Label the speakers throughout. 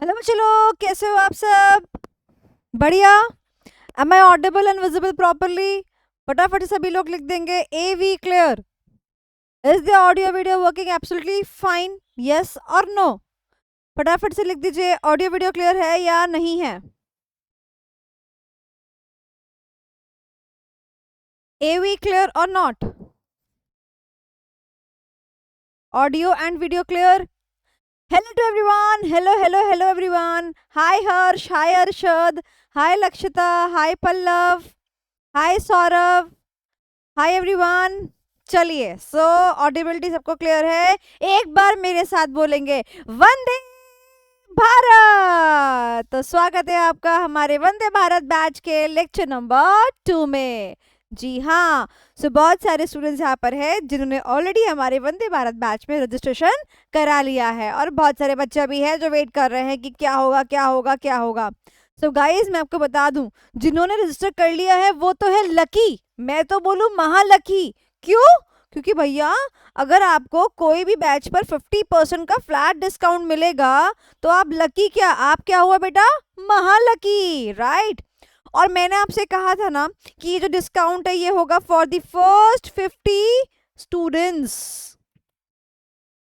Speaker 1: Hello बच्चे लोग, कैसे हो आप सब? बढ़िया। Am I audible and visible properly? फटाफट से सभी लोग लिख देंगे A V clear. Is the audio video working absolutely fine? Yes और नो? फटाफट से लिख दीजिए, ऑडियो वीडियो क्लियर है या नहीं है? ए वी क्लियर और not? Audio and video clear? Hello to everyone, hello hello hello everyone. Hi Harsh, hi Arshad, hi Lakshita, hi Pallav, hi Saurabh, hi everyone. चलिए, सो ऑडिबिलिटी सबको क्लियर है? एक बार मेरे साथ बोलेंगे, वंदे भारत। तो स्वागत है आपका हमारे वंदे भारत बैच के लेक्चर नंबर 2 में। जी हाँ, सो बहुत सारे स्टूडेंट्स यहाँ पर हैं जिन्होंने ऑलरेडी हमारे वंदे भारत बैच में रजिस्ट्रेशन करा लिया है, और बहुत सारे बच्चे भी हैं जो वेट कर रहे हैं कि क्या होगा क्या होगा क्या होगा। सो गाइस, मैं आपको बता दूं, जिन्होंने रजिस्टर कर लिया है वो तो है लकी, मैं तो बोलूं महालकी। क्यों? क्योंकि भैया, अगर आपको कोई भी बैच पर 50% का फ्लैट डिस्काउंट मिलेगा तो आप लकी क्या, आप क्या हुआ बेटा? महालकी, राइट। और मैंने आपसे कहा था ना कि ये जो डिस्काउंट है ये होगा for the first 50 students,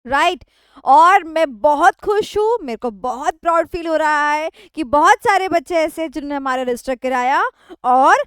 Speaker 1: right. और मैं बहुत खुश हूँ, मेरे को बहुत प्राउड फील हो रहा है कि बहुत सारे बच्चे ऐसे जिन्होंने हमारे रजिस्टर कराया और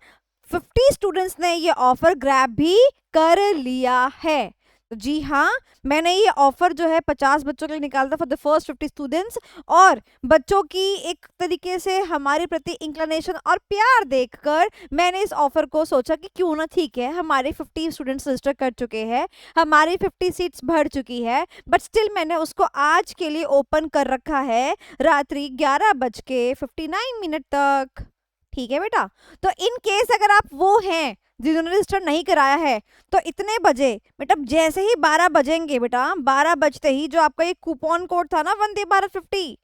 Speaker 1: 50 स्टूडेंट्स ने ये ऑफर ग्रैब भी कर लिया है। तो जी हाँ, मैंने ये ऑफर जो है 50 बच्चों के लिए निकाला था फॉर द फर्स्ट 50 स्टूडेंट्स। और बच्चों की एक तरीके से हमारे प्रति इंक्लिनेशन और प्यार देखकर मैंने इस ऑफर को सोचा कि क्यों ना, ठीक है, हमारे 50 स्टूडेंट्स रजिस्टर कर चुके हैं, हमारी 50 सीट्स भर चुकी है, बट स्टिल मैंने उसको आज के लिए ओपन कर रखा है रात्रि 11:59 तक। ठीक है बेटा? तो इन केस अगर आप वो हैं जिन्होंने रजिस्टर नहीं कराया है, तो इतने बजे बेटा, जैसे ही 12 बजेंगे बेटा, 12 बजते ही जो आपका ये कूपन कोड था ना, वंदे भारत 50,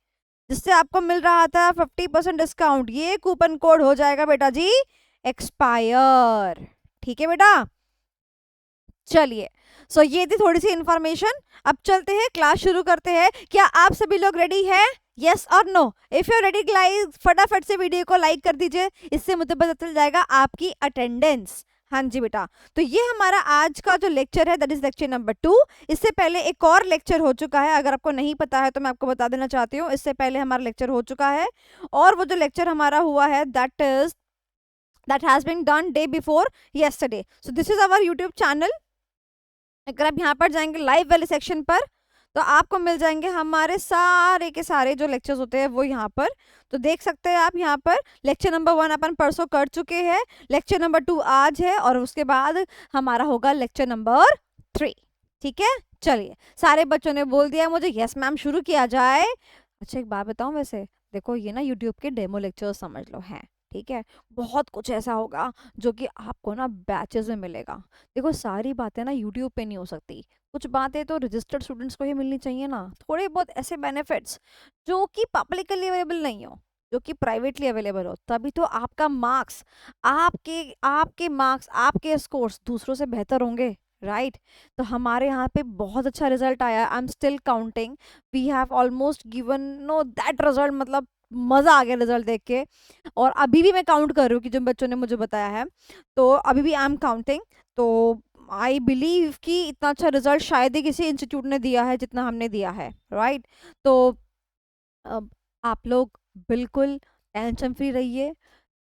Speaker 1: जिससे आपको मिल रहा था 50% डिस्काउंट, ये कूपन कोड हो जाएगा बेटा जी एक्सपायर। ठीक है बेटा? चलिए, सो ये थी थोड़ी सी इंफॉर्मेशन। अब चलते हैं, क्लास शुरू करते हैं। क्या आप सभी लोग रेडी हैं? यस और no? If you ready guys, फटाफट से वीडियो को लाइक कर दीजिए, इससे मुझे पता चल जाएगा आपकी अटेंडेंस। हाँ जी बेटा। तो ये हमारा आज का जो लेक्चर है दैट इज लेक्चर नंबर 2। इससे पहले एक और लेक्चर हो चुका है, अगर आपको नहीं पता है तो मैं आपको बता देना चाहती हूँ। इससे पहले हमारा लेक्चर हो चुका है, और वो जो लेक्चर हमारा हुआ है that has been done day before yesterday. So this is our YouTube channel. अगर आप यहाँ पर जाएंगे लाइव वाले सेक्शन पर, तो आपको मिल जाएंगे हमारे सारे के सारे जो लेक्चर्स होते हैं वो यहाँ पर। तो देख सकते हैं आप यहाँ पर लेक्चर नंबर 1 अपन परसों कर चुके हैं, लेक्चर नंबर 2 आज है, और उसके बाद हमारा होगा लेक्चर नंबर 3। ठीक है? चलिए, सारे बच्चों ने बोल दिया मुझे यस मैम, शुरू किया जाए। अच्छा, एक बात बताऊं, वैसे देखो, ये ना यूट्यूब के डेमो लेक्चर समझ लो हैं, ठीक है? बहुत कुछ ऐसा होगा जो कि आपको ना बैचेस में मिलेगा। देखो, सारी बातें ना यूट्यूब पे नहीं हो सकती, कुछ बातें तो रजिस्टर्ड स्टूडेंट्स को ही मिलनी चाहिए ना, थोड़े बहुत ऐसे बेनिफिट्स जो कि पब्लिकली अवेलेबल नहीं हो, जो कि प्राइवेटली अवेलेबल हो, तभी तो आपका मार्क्स, आपके आपके मार्क्स, आपके स्कोर्स दूसरों से बेहतर होंगे, राइट? तो हमारे यहाँ पे बहुत अच्छा रिजल्ट आया, I am still counting, we have almost given no that result, मतलब मजा आ गया रिजल्ट देख के। और अभी भी मैं काउंट कर रही हूँ कि जो बच्चों ने मुझे बताया है, तो अभी भी आई एम काउंटिंग। तो आई बिलीव कि इतना अच्छा रिजल्ट शायद ही किसी इंस्टीट्यूट ने दिया है जितना हमने दिया है, राइट? तो अब आप लोग बिल्कुल टेंशन फ्री रहिए।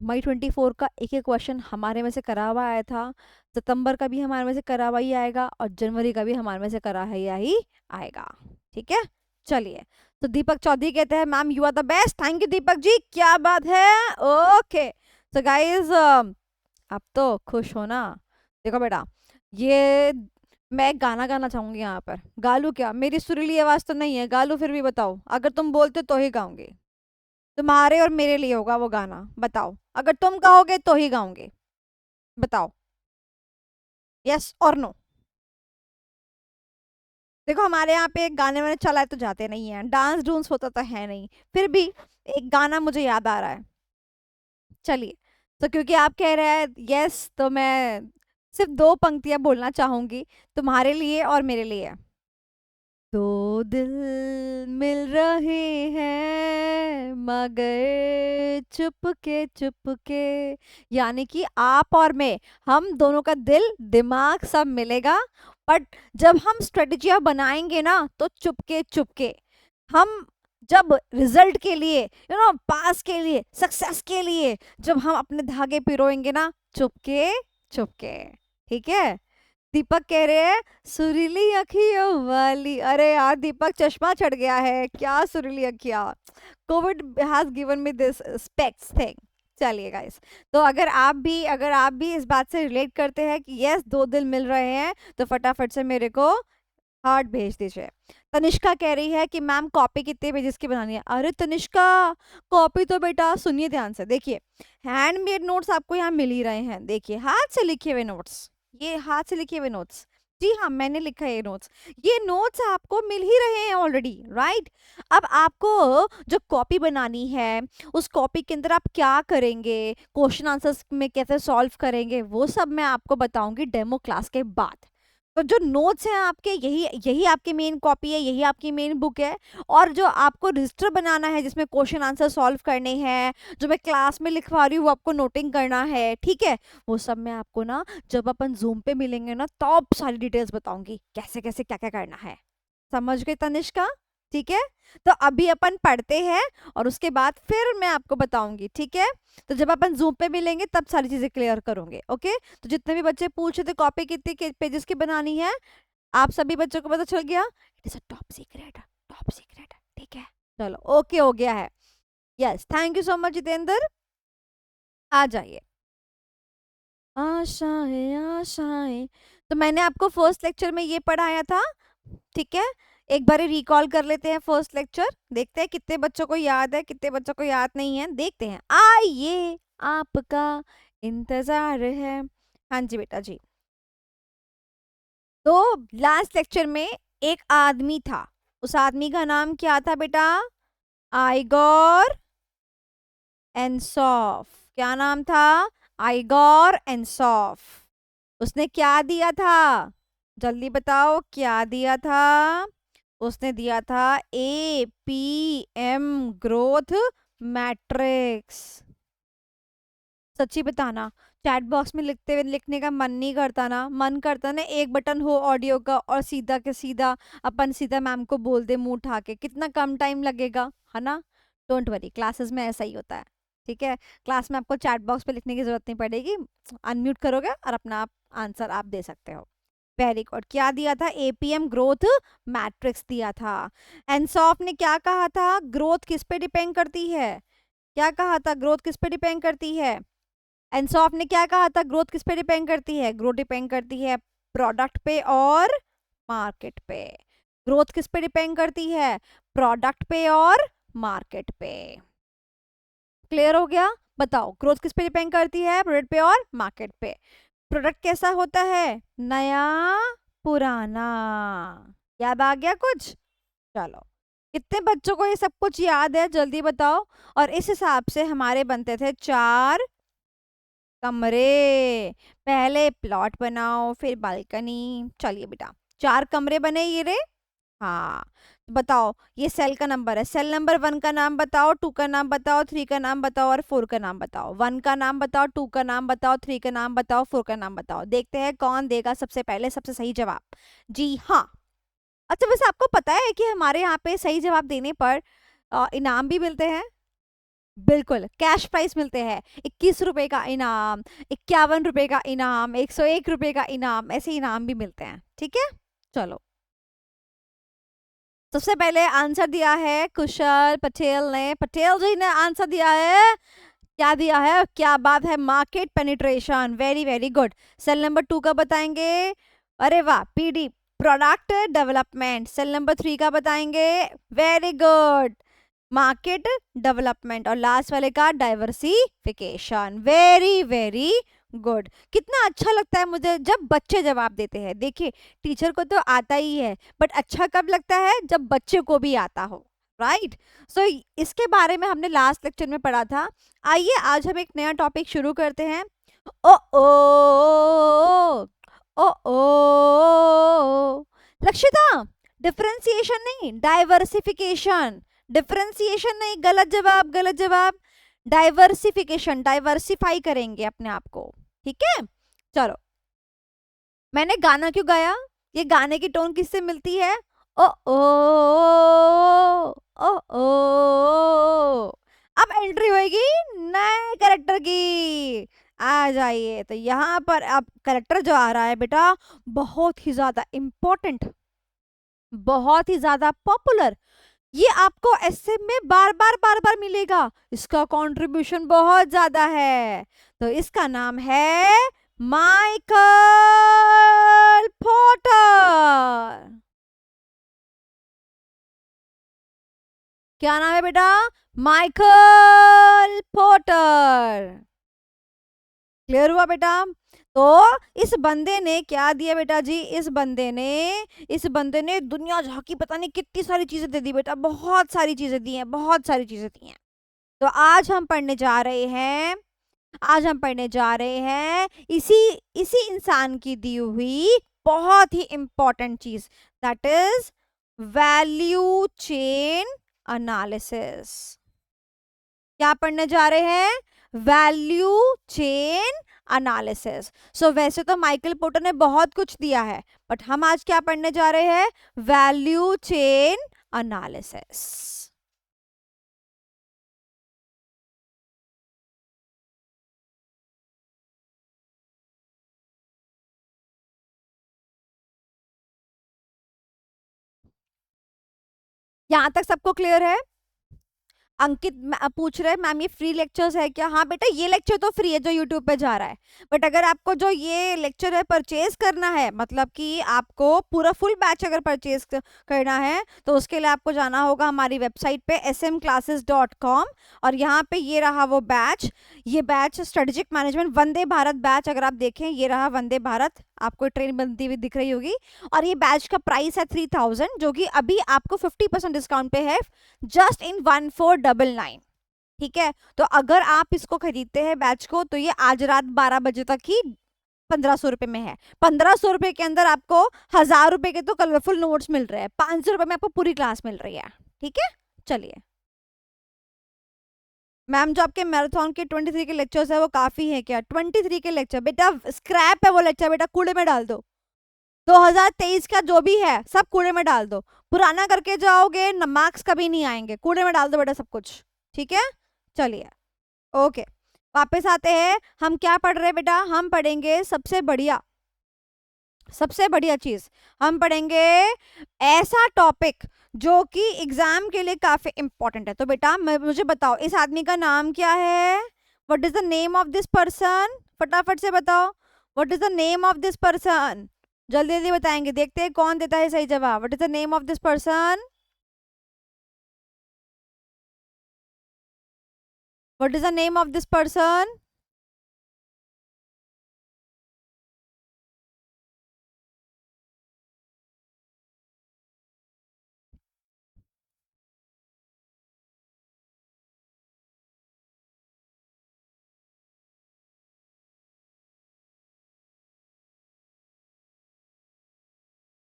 Speaker 1: मई 24 का एक एक क्वेश्चन हमारे में से करा हुआ आया था, सितंबर का भी हमारे में से करा हुआ ही आएगा, और जनवरी का भी हमारे में से करा हुआ ही आएगा। ठीक है? चलिए, तो दीपक चौधरी कहते हैं ma'am you are the best. Thank you Deepak ji, क्या बात है। ओके, तो गाइज, आप तो खुश हो ना? देखो बेटा, ये मैं एक गाना गाना चाहूंगी यहाँ पर। गालू क्या, मेरी सुरीली आवाज तो नहीं है गालू, फिर भी बताओ, अगर तुम बोलते तो ही गाऊंगी। तुम्हारे और मेरे लिए होगा वो गाना, बताओ, अगर तुम कहोगे तो ही गाऊंगे, बताओ यस और नो। देखो, हमारे यहाँ पे एक गाने वाने चलाए तो जाते नहीं है, डांस डूंस होता तो है नहीं, फिर भी एक गाना मुझे याद आ रहा है। चलिए, तो क्योंकि आप कह रहे हैं यस, तो मैं सिर्फ 2 पंक्तियां बोलना चाहूंगी, तुम्हारे लिए और मेरे लिए। दो दिल मिल रहे हैं मगर चुपके चुपके, यानी कि आप और मैं, हम दोनों का दिल दिमाग सब मिलेगा, बट जब हम स्ट्रेटजियां बनाएंगे ना तो चुपके चुपके। हम जब रिजल्ट के लिए, पास के लिए, सक्सेस के लिए जब हम अपने धागे पिरोएंगे ना, चुपके चुपके। ठीक है। दीपक कह रहे हैं सुरीली अखियों वाली। अरे यार दीपक, चश्मा चढ़ गया है क्या, सुरीली अखियां। Covid has given me this specs thing. चलिए गाइस, तो अगर आप भी इस बात से रिलेट करते हैं कि यस दो दिल मिल रहे हैं, तो फटाफट से मेरे को हार्ट भेज दीजिए। तनिष्का कह रही है कि मैम कॉपी कितने पेजेस की बनानी है। अरे तनिष्का, कॉपी तो बेटा सुनिए ध्यान से, देखिए हैंडमेड नोट्स आपको यहाँ मिल ही रहे हैं। देखिए हाथ से लिखे हुए नोट्स, ये हाथ से लिखे हुए नोट्स, जी हाँ मैंने लिखा है ये नोट्स आपको मिल ही रहे हैं ऑलरेडी, राइट। अब आपको जो कॉपी बनानी है, उस कॉपी के अंदर आप क्या करेंगे, क्वेश्चन आंसर्स में कैसे सॉल्व करेंगे, वो सब मैं आपको बताऊंगी डेमो क्लास के बाद। तो जो नोट्स हैं आपके, यही यही आपकी मेन कॉपी है, यही आपकी मेन बुक है। और जो आपको रजिस्टर बनाना है जिसमें क्वेश्चन आंसर सॉल्व करने हैं, जो मैं क्लास में लिखवा रही हूँ वो आपको नोटिंग करना है, ठीक है। वो सब मैं आपको ना जब अपन जूम पे मिलेंगे ना तब सारी डिटेल्स बताऊंगी, कैसे कैसे क्या क्या करना है। समझ गए तनिष्का? ठीक है। तो अभी अपन पढ़ते हैं और उसके बाद फिर मैं आपको बताऊंगी, ठीक है। तो जब अपन जूम पे मिलेंगे तब सारी चीजें क्लियर करोगे, ओके। तो जितने भी बच्चे पूछ रहे थे कॉपी कितने पेजेस की बनानी है, आप सभी बच्चों को पता चल गया। It is a top secret, top secret, ठीक है। चलो ओके हो गया है। Yes, thank you so much Jitendra. आ जाइए। आशाएं आशाएं, तो मैंने आपको फर्स्ट लेक्चर में ये पढ़ाया था, ठीक है। एक बार रिकॉल कर लेते हैं फर्स्ट लेक्चर, देखते हैं कितने बच्चों को याद है, कितने बच्चों को याद नहीं है, देखते हैं। आइए आपका इंतजार है। हाँ जी बेटा जी। तो लास्ट लेक्चर में एक आदमी था, उस आदमी का नाम क्या था बेटा? आइगोर एनसॉफ। क्या नाम था? आइगोर एनसॉफ। उसने क्या दिया था? जल्दी बताओ क्या दिया था? उसने दिया था APM ग्रोथ मैट्रिक्स। सच्ची बताना, चैट बॉक्स में लिखने का मन नहीं करता ना? मन करता ना एक बटन हो ऑडियो का और सीधा के सीधा अपन सीधा मैम को बोल दे मुंह उठा के, कितना कम टाइम लगेगा, है ना। डोंट वरी, क्लासेस में ऐसा ही होता है, ठीक है। क्लास में आपको चैट बॉक्स पे लिखने की जरूरत नहीं पड़ेगी, अनम्यूट करोगे और अपना आप आंसर आप दे सकते हो। Very good. क्या दिया था? APM ग्रोथ मैट्रिक्स दिया था। एनसॉफ ने क्या कहा था? ग्रोथ किस पे डिपेंड करती है? क्या कहा था? ग्रोथ किस पे डिपेंड करती है? एनसॉफ ने क्या कहा था? ग्रोथ किस पे डिपेंड करती है? ग्रोथ डिपेंड करती है प्रोडक्ट पे और मार्केट पे। ग्रोथ किस पे डिपेंड करती है? प्रोडक्ट पे और मार्केट पे। क्लियर हो गया? बताओ ग्रोथ किस पे डिपेंड करती है? प्रोडक्ट पे और मार्केट पे। प्रोडक्ट कैसा होता है? नया पुराना। याद आ गया कुछ? चलो, कितने बच्चों को ये सब कुछ याद है जल्दी बताओ। और इस हिसाब से हमारे बनते थे 4 कमरे। पहले प्लॉट बनाओ फिर बालकनी। चलिए बेटा, 4 कमरे बने ये रे। हाँ, तो बताओ ये सेल का नंबर है, सेल नंबर 1 का नाम बताओ, 2 का नाम बताओ, 3 का नाम बताओ और 4 का नाम बताओ। 1 का नाम बताओ, 2 का नाम बताओ, 3 का नाम बताओ, 4 का नाम बताओ। देखते हैं कौन देगा सबसे पहले सबसे सही जवाब। जी हाँ। अच्छा वैसे आपको पता है कि हमारे यहाँ पे सही जवाब देने पर इनाम भी मिलते हैं? बिल्कुल, कैश प्राइस मिलते हैं। 21 रुपए का इनाम, 51 रुपए का इनाम, 101 रुपए का इनाम, ऐसे इनाम भी मिलते हैं, ठीक है। चलो, सबसे पहले आंसर दिया है कुशल पटेल ने, पटेल जी ने आंसर दिया है। क्या दिया है? क्या बात है, market penetration. Very very good. Cell number 2 का बताएंगे? अरे वाह, PD product development. Cell number 3 का बताएंगे? Very good, market development. और लास्ट वाले का डाइवर्सिफिकेशन। Very very good. कितना अच्छा लगता है मुझे जब बच्चे जवाब देते हैं। देखिए टीचर को तो आता ही है, बट अच्छा कब लगता है? जब बच्चे को भी आता हो, राइट। सो इसके बारे में हमने लास्ट लेक्चर में पढ़ा था। आइए आज हम एक नया टॉपिक शुरू करते हैं। ओ ओ ओ ओ लक्षिता, डिफरेंशिएशन नहीं, डाइवर्सिफिकेशन, डिफरेंशिएशन नहीं, गलत जवाब, गलत जवाब, डाइवर्सिफिकेशन, डाइवर्सिफाई करेंगे अपने आप को, ठीक है। चलो, मैंने गाना क्यों गाया, ये गाने की टोन किससे मिलती है, ओ ओ ओ। अब एंट्री होगी नए कैरेक्टर की, आ जाइए। तो यहाँ पर अब कैरेक्टर जो आ रहा है बेटा, बहुत ही ज्यादा इंपॉर्टेंट, बहुत ही ज्यादा पॉपुलर, ये आपको ऐसे में बार बार मिलेगा, इसका कंट्रीब्यूशन बहुत ज्यादा है। तो इसका नाम है माइकल पोर्टर। क्या नाम है बेटा, माइकल पोर्टर। क्लियर हुआ बेटा। तो इस बंदे ने क्या दिया बेटा जी, इस बंदे ने दुनिया झांकी, पता नहीं कितनी सारी चीजें दे दी बेटा, बहुत सारी चीजें दी हैं, बहुत सारी चीजें दी हैं। तो आज हम पढ़ने जा रहे हैं, आज हम पढ़ने जा रहे हैं इसी इसी इंसान की दी हुई बहुत ही इंपॉर्टेंट चीज, that is value chain analysis. क्या पढ़ने जा रहे हैं, वैल्यू चेन एनालिसिस। सो वैसे तो माइकल पोर्टर ने बहुत कुछ दिया है, बट हम आज क्या पढ़ने जा रहे हैं, वैल्यू चेन एनालिसिस। यहां तक सबको क्लियर है। अंकित पूछ रहे हैं मैम ये फ्री लेक्चर्स है क्या, हाँ बेटा ये लेक्चर तो फ्री है जो यूट्यूब पे जा रहा है, बट अगर आपको जो ये लेक्चर है परचेज करना है, मतलब कि आपको पूरा फुल बैच अगर परचेज करना है, तो उसके लिए आपको जाना होगा हमारी वेबसाइट पे smclasses.com, और यहाँ पे ये रहा वो बैच, ये batch strategic management Vande Bharat batch, अगर आप देखें ये रहा वंदे भारत, आपको ट्रेन बनती हुई दिख रही होगी, और ये बैच का प्राइस है 3000, जो कि अभी आपको 50% डिस्काउंट पे है, जस्ट इन 1499, ठीक है। तो अगर आप इसको खरीदते हैं बैच को, तो ये आज रात 12 बजे तक ही 1500 रुपए में है। 1500 रुपए के अंदर आपको 1000 रुपए के तो कलरफुल नोट्स मिल रहे हैं, 500 रुपए में आपको पूरी क्लास मिल रही है, ठीक है। चलिए मैम, जो आपके मैराथन के 23 के लेक्चर्स है वो काफी है क्या, 23 के लेक्चर बेटा स्क्रैप है वो लेक्चर, बेटा कूड़े में डाल दो, 2023 का जो भी है सब कूड़े में डाल दो, पुराना करके जाओगे न मार्क्स कभी नहीं आएंगे, कूड़े में डाल दो बेटा सब कुछ, ठीक है। चलिए ओके, वापस आते हैं, हम क्या पढ़ रहे हैं बेटा, हम पढ़ेंगे सबसे बढ़िया चीज, हम पढ़ेंगे ऐसा टॉपिक जो कि एग्जाम के लिए काफी इंपॉर्टेंट है। तो बेटा मुझे बताओ इस आदमी का नाम क्या है, what is the name of this person, फटाफट से बताओ, what is the name of this person, जल्दी जल्दी बताएंगे, देखते हैं कौन देता है सही जवाब। What is the name of this person, what is the name of this person,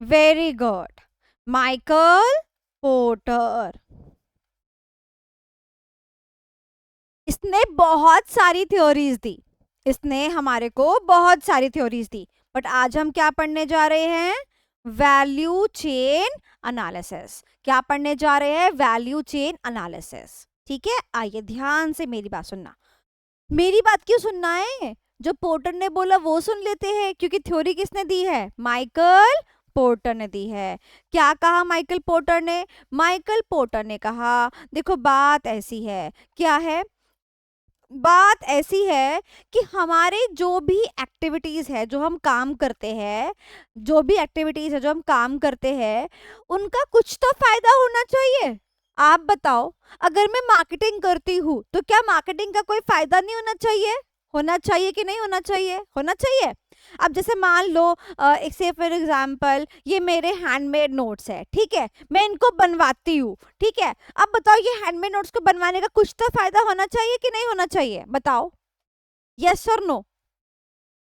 Speaker 1: very good, Michael porter. इसने बहुत सारी थ्योरीज दी, इसने हमारे को बहुत सारी थ्योरीज दी, बट आज हम क्या पढ़ने जा रहे हैं, वैल्यू चेन एनालिसिस। क्या पढ़ने जा रहे हैं, वैल्यू चेन एनालिसिस, ठीक है। आइए ध्यान से मेरी बात सुनना, मेरी बात क्यों सुनना है, जो पोर्टर ने बोला वो सुन लेते हैं, क्योंकि थ्योरी किसने दी है, माइकल पोर्टर ने दी है। क्या कहा माइकल पोर्टर ने, माइकल पोर्टर ने कहा देखो बात ऐसी है, क्या है, बात ऐसी है कि हमारे जो भी एक्टिविटीज है, जो हम काम करते हैं, जो भी एक्टिविटीज है जो हम काम करते हैं, उनका कुछ तो फायदा होना चाहिए। आप बताओ, अगर मैं मार्केटिंग करती हूँ तो क्या मार्केटिंग का कोई फायदा नहीं होना चाहिए, होना चाहिए कि नहीं होना चाहिए, होना चाहिए। अब जैसे मान लो एक से फॉर एग्जांपल ये मेरे हैंडमेड नोट्स है, ठीक है, मैं इनको बनवाती हूँ, ठीक है। अब बताओ ये हैंडमेड नोट्स को बनवाने का कुछ तो फायदा होना चाहिए कि नहीं होना चाहिए, बताओ, यस और नो,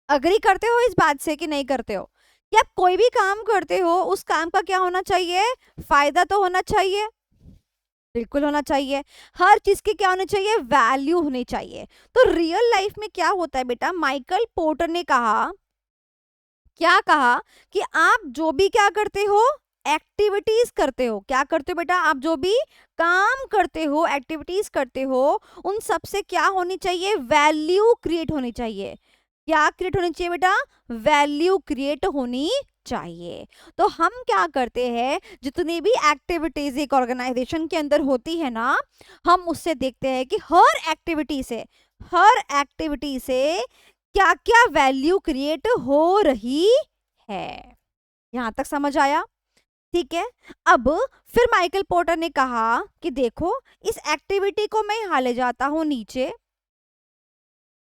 Speaker 1: अग्री करते हो इस बात से कि नहीं करते हो, कि आप कोई भी काम करते हो उस काम का क्या होना चाहिए, फायदा तो होना चाहिए, बिल्कुल होना चाहिए। हर चीज की क्या होनी चाहिए, वैल्यू होनी चाहिए। तो रियल लाइफ में क्या होता है बेटा, माइकल पोर्टर ने कहा, क्या कहा कि आप जो भी क्या करते हो, एक्टिविटीज करते हो, क्या करते हो बेटा, आप जो भी काम करते हो, एक्टिविटीज करते हो, उन सब से क्या होनी चाहिए, वैल्यू क्रिएट होनी चाहिए। क्या क्रिएट होनी चाहिए बेटा, वैल्यू क्रिएट होनी चाहिए। तो हम क्या करते हैं, जितनी भी एक्टिविटीज एक ऑर्गेनाइजेशन के अंदर होती है ना, हम उससे देखते हैं कि हर एक्टिविटी से क्या क्या वैल्यू क्रिएट हो रही है। यहां तक समझ आया, ठीक है। अब फिर माइकल पोर्टर ने कहा कि देखो, इस एक्टिविटी को मैं यहां ले जाता हूं नीचे,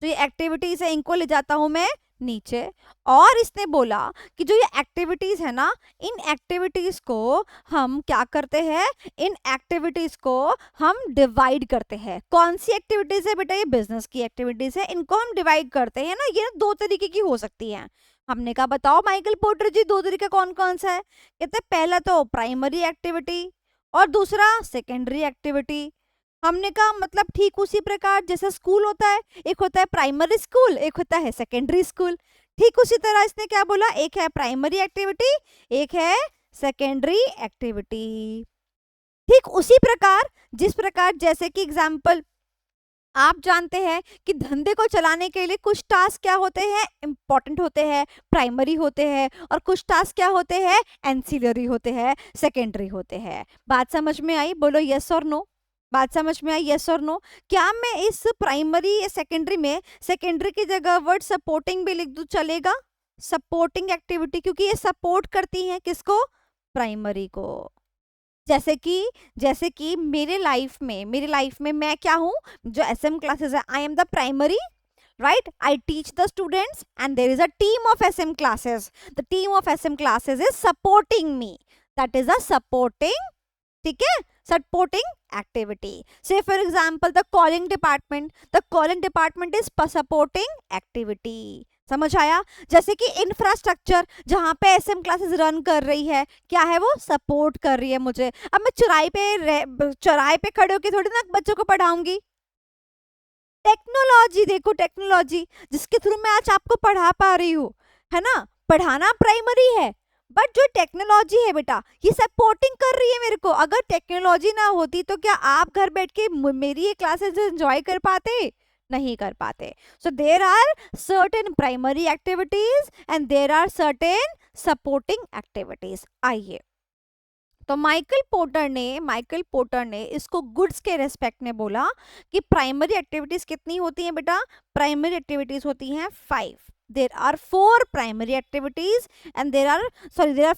Speaker 1: तो ये एक्टिविटीज है, इनको ले जाता हूं मैं नीचे, और इसने बोला कि जो ये एक्टिविटीज है ना, इन एक्टिविटीज को हम क्या करते हैं, इन एक्टिविटीज को हम डिवाइड करते हैं। कौन सी एक्टिविटीज है बेटा, ये बिजनेस की एक्टिविटीज है, इनको हम डिवाइड करते हैं ना। ये दो तरीके की हो सकती है। हमने कहा बताओ माइकल पोर्टर जी, दो तरीका कौन कौन सा है। कहते पहला तो प्राइमरी एक्टिविटी और दूसरा सेकेंडरी एक्टिविटी। हमने कहा मतलब ठीक उसी प्रकार जैसे स्कूल होता है, एक होता है प्राइमरी स्कूल, एक होता है सेकेंडरी स्कूल, ठीक उसी तरह इसने क्या बोला, एक है प्राइमरी एक्टिविटी, एक है सेकेंडरी एक्टिविटी। ठीक उसी प्रकार, जिस प्रकार जैसे कि एग्जाम्पल आप जानते हैं कि धंधे को चलाने के लिए कुछ टास्क क्या होते हैं, इंपॉर्टेंट होते हैं, प्राइमरी होते हैं, और कुछ टास्क क्या होते हैं, एंसिलरी होते हैं, सेकेंडरी होते हैं। बात समझ में आई, बोलो यस और नो। बात समझ में आई, यस और नो। क्या मैं इस प्राइमरी या सेकेंडरी में सेकेंडरी की जगह वर्ड सपोर्टिंग भी लिख दूं, चलेगा, सपोर्टिंग एक्टिविटी, क्योंकि ये सपोर्ट करती हैं किसको, प्राइमरी को। जैसे कि मेरे लाइफ में मैं क्या हूँ, जो SM क्लासेस है, I am the primary, right, I teach the students and there is a team of SM classes, the team of SM classes is supporting me, that is a supporting, ठीक है, supporting activity. से for example the calling department is supporting activity. समझ आया। जैसे कि infrastructure जहां पे SM classes run कर रही है, क्या है वो, सपोर्ट कर रही है मुझे। अब मैं चौराहे पे खड़े होकर थोड़ी ना बच्चों को पढ़ाऊंगी। टेक्नोलॉजी देखो, टेक्नोलॉजी जिसके थ्रू मैं आज आपको पढ़ा पा रही हूँ, है ना, पढ़ाना प्राइमरी है, बट जो टेक्नोलॉजी है बेटा, ये सपोर्टिंग कर रही है मेरे को। अगर टेक्नोलॉजी ना होती तो क्या आप घर बैठ के मेरी ये क्लासेस एंजॉय कर पाते, नहीं कर पाते। So there are certain primary activities and there are certain supporting activities. आइए, तो माइकल पोर्टर ने इसको गुड्स के रेस्पेक्ट में बोला कि प्राइमरी एक्टिविटीज कितनी होती हैं बेटा, प्राइमरी एक्टिविटीज होती हैं 5। there are 4 primary activities and there are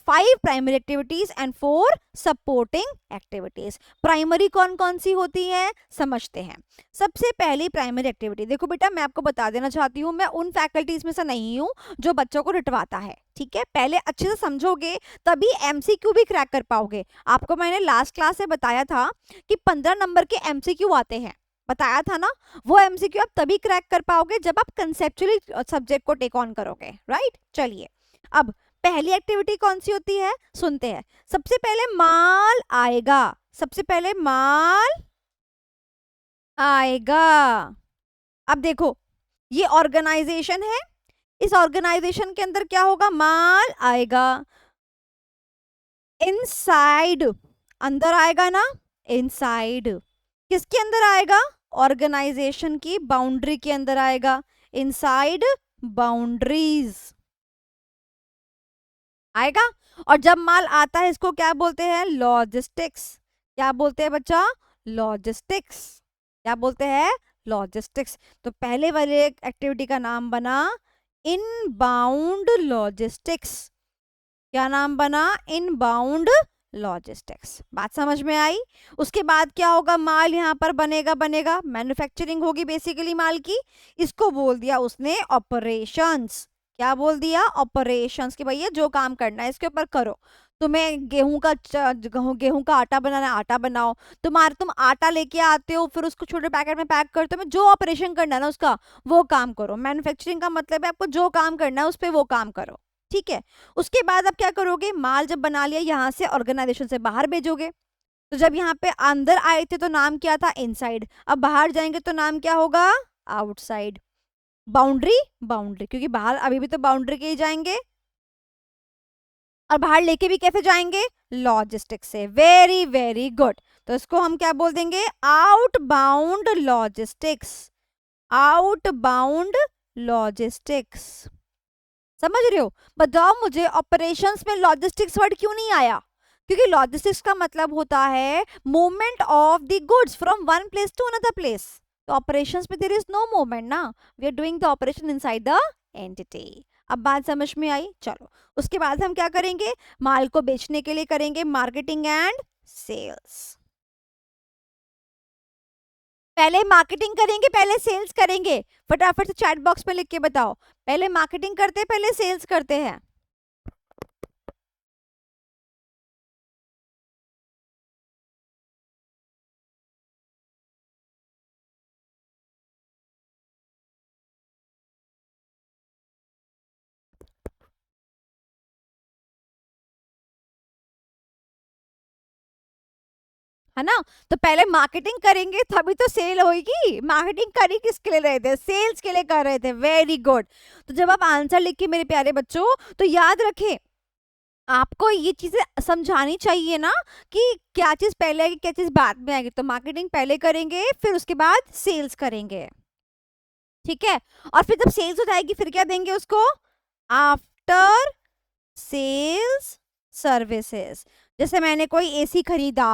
Speaker 1: 5 primary activities and 4 supporting activities। Primary कौन कौन सी होती है, समझते हैं। सबसे पहली प्राइमरी एक्टिविटी, देखो बेटा मैं आपको बता देना चाहती हूँ, मैं उन फैकल्टीज में से नहीं हूँ जो बच्चों को रटवाता है, ठीक है। पहले अच्छे से समझोगे तभी MCQ भी क्रैक कर पाओगे। आपको मैंने लास्ट क्लास में बताया था कि 15 नंबर के MCQ आते हैं, बताया था ना। वो MCQ आप तभी क्रैक कर पाओगे जब आप कंसेप्चुअली सब्जेक्ट को टेक ऑन करोगे, राइट। चलिए, अब पहली एक्टिविटी कौन सी होती है, सुनते हैं। सबसे पहले माल आएगा, सबसे पहले माल आएगा। अब देखो, ये ऑर्गेनाइजेशन है, इस ऑर्गेनाइजेशन के अंदर क्या होगा, माल आएगा। इनसाइड, अंदर आएगा ना, इनसाइड किसके अंदर आएगा, ऑर्गेनाइजेशन की बाउंड्री के अंदर आएगा, इनसाइड बाउंड्रीज आएगा। और जब माल आता है इसको क्या बोलते हैं, लॉजिस्टिक्स। क्या बोलते हैं बच्चा, लॉजिस्टिक्स। क्या बोलते हैं, लॉजिस्टिक्स। तो पहले वाले एक्टिविटी का नाम बना इनबाउंड लॉजिस्टिक्स। क्या नाम बना, इनबाउंड लॉजिस्टिक्स। बात समझ में आई। उसके बाद क्या होगा, माल यहाँ पर बनेगा, मैन्युफैक्चरिंग होगी बेसिकली माल की। इसको बोल दिया उसने ऑपरेशंस। क्या बोल दिया, ऑपरेशंस, कि भैया जो काम करना है इसके ऊपर करो। तुम्हें गेहूं का आटा बनाना है, आटा बनाओ। तुम आटा लेके आते हो, फिर उसको छोटे पैकेट में पैक करते हो, जो ऑपरेशन करना है ना उसका, वो काम करो। मैन्युफैक्चरिंग का मतलब है आपको जो काम करना है उस पर वो काम करो, ठीक है। उसके बाद अब क्या करोगे, माल जब बना लिया यहाँ से ऑर्गेनाइजेशन से बाहर भेजोगे। तो जब यहाँ पे अंदर आए थे तो नाम क्या था, इनसाइड। अब बाहर जाएंगे तो नाम क्या होगा, आउटसाइड। बाउंड्री, बाउंड्री, क्योंकि बाहर अभी भी तो बाउंड्री के ही जाएंगे, और बाहर लेके भी कैसे जाएंगे, लॉजिस्टिक्स से। Very very good. तो इसको हम क्या बोल देंगे, आउटबाउंड लॉजिस्टिक्स, आउटबाउंड लॉजिस्टिक्स। समझ रहे हो। बताओ मुझे ऑपरेशंस में लॉजिस्टिक्स वर्ड क्यों नहीं आया, क्योंकि लॉजिस्टिक्स का मतलब होता है movement of the goods from one place to another place. तो ऑपरेशंस में देयर इज नो मूवमेंट ना, we are doing the operation inside the entity. अब बात समझ में आई। चलो उसके बाद हम क्या करेंगे, माल को बेचने के लिए करेंगे मार्केटिंग एंड सेल्स। पहले मार्केटिंग करेंगे पहले सेल्स करेंगे, फटाफट से चैट बॉक्स में लिख के बताओ, पहले मार्केटिंग करते हैं पहले सेल्स करते हैं। है ना। तो पहले मार्केटिंग करेंगे तभी तो सेल होगी। मार्केटिंग कर ही किसके लिए रहे थे, सेल्स के लिए कर रहे थे। Very good. तो जब आप आंसर लिख के मेरे प्यारे बच्चों, तो याद रखें आपको ये चीजें समझानी चाहिए ना, कि क्या चीज पहले आएगी क्या चीज बाद में आएगी। तो मार्केटिंग पहले करेंगे फिर उसके बाद सेल्स करेंगे, ठीक है। और फिर जब सेल्स हो जाएगी फिर क्या देंगे उसको, आफ्टर सेल्स सर्विसेज। जैसे मैंने कोई एसी खरीदा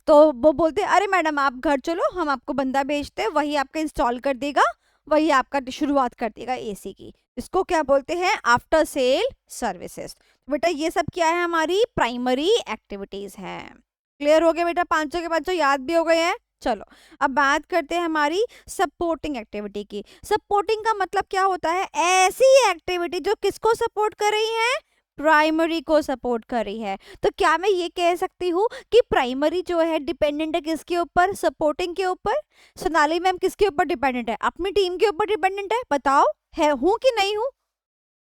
Speaker 1: तो वो बोलते अरे मैडम आप घर चलो, हम आपको बंदा भेजते हैं, वही आपका इंस्टॉल कर देगा, वही आपका शुरुआत कर देगा एसी की। इसको क्या बोलते हैं, आफ्टर सेल सर्विसेज। बेटा ये सब क्या है, हमारी प्राइमरी एक्टिविटीज हैं। क्लियर हो गया बेटा, पांचों के पांचों याद भी हो गए हैं। चलो अब बात करते हैं हमारी सपोर्टिंग एक्टिविटी की। सपोर्टिंग का मतलब क्या होता है, ऐसी एक्टिविटी जो किसको सपोर्ट कर रही है, प्राइमरी को सपोर्ट कर रही है। तो क्या मैं ये कह सकती हूँ कि प्राइमरी जो है डिपेंडेंट है किसके ऊपर, सपोर्टिंग के ऊपर। सोनाली मैम किसके ऊपर डिपेंडेंट है, अपनी टीम के ऊपर डिपेंडेंट है। बताओ है, हूँ कि नहीं हूँ,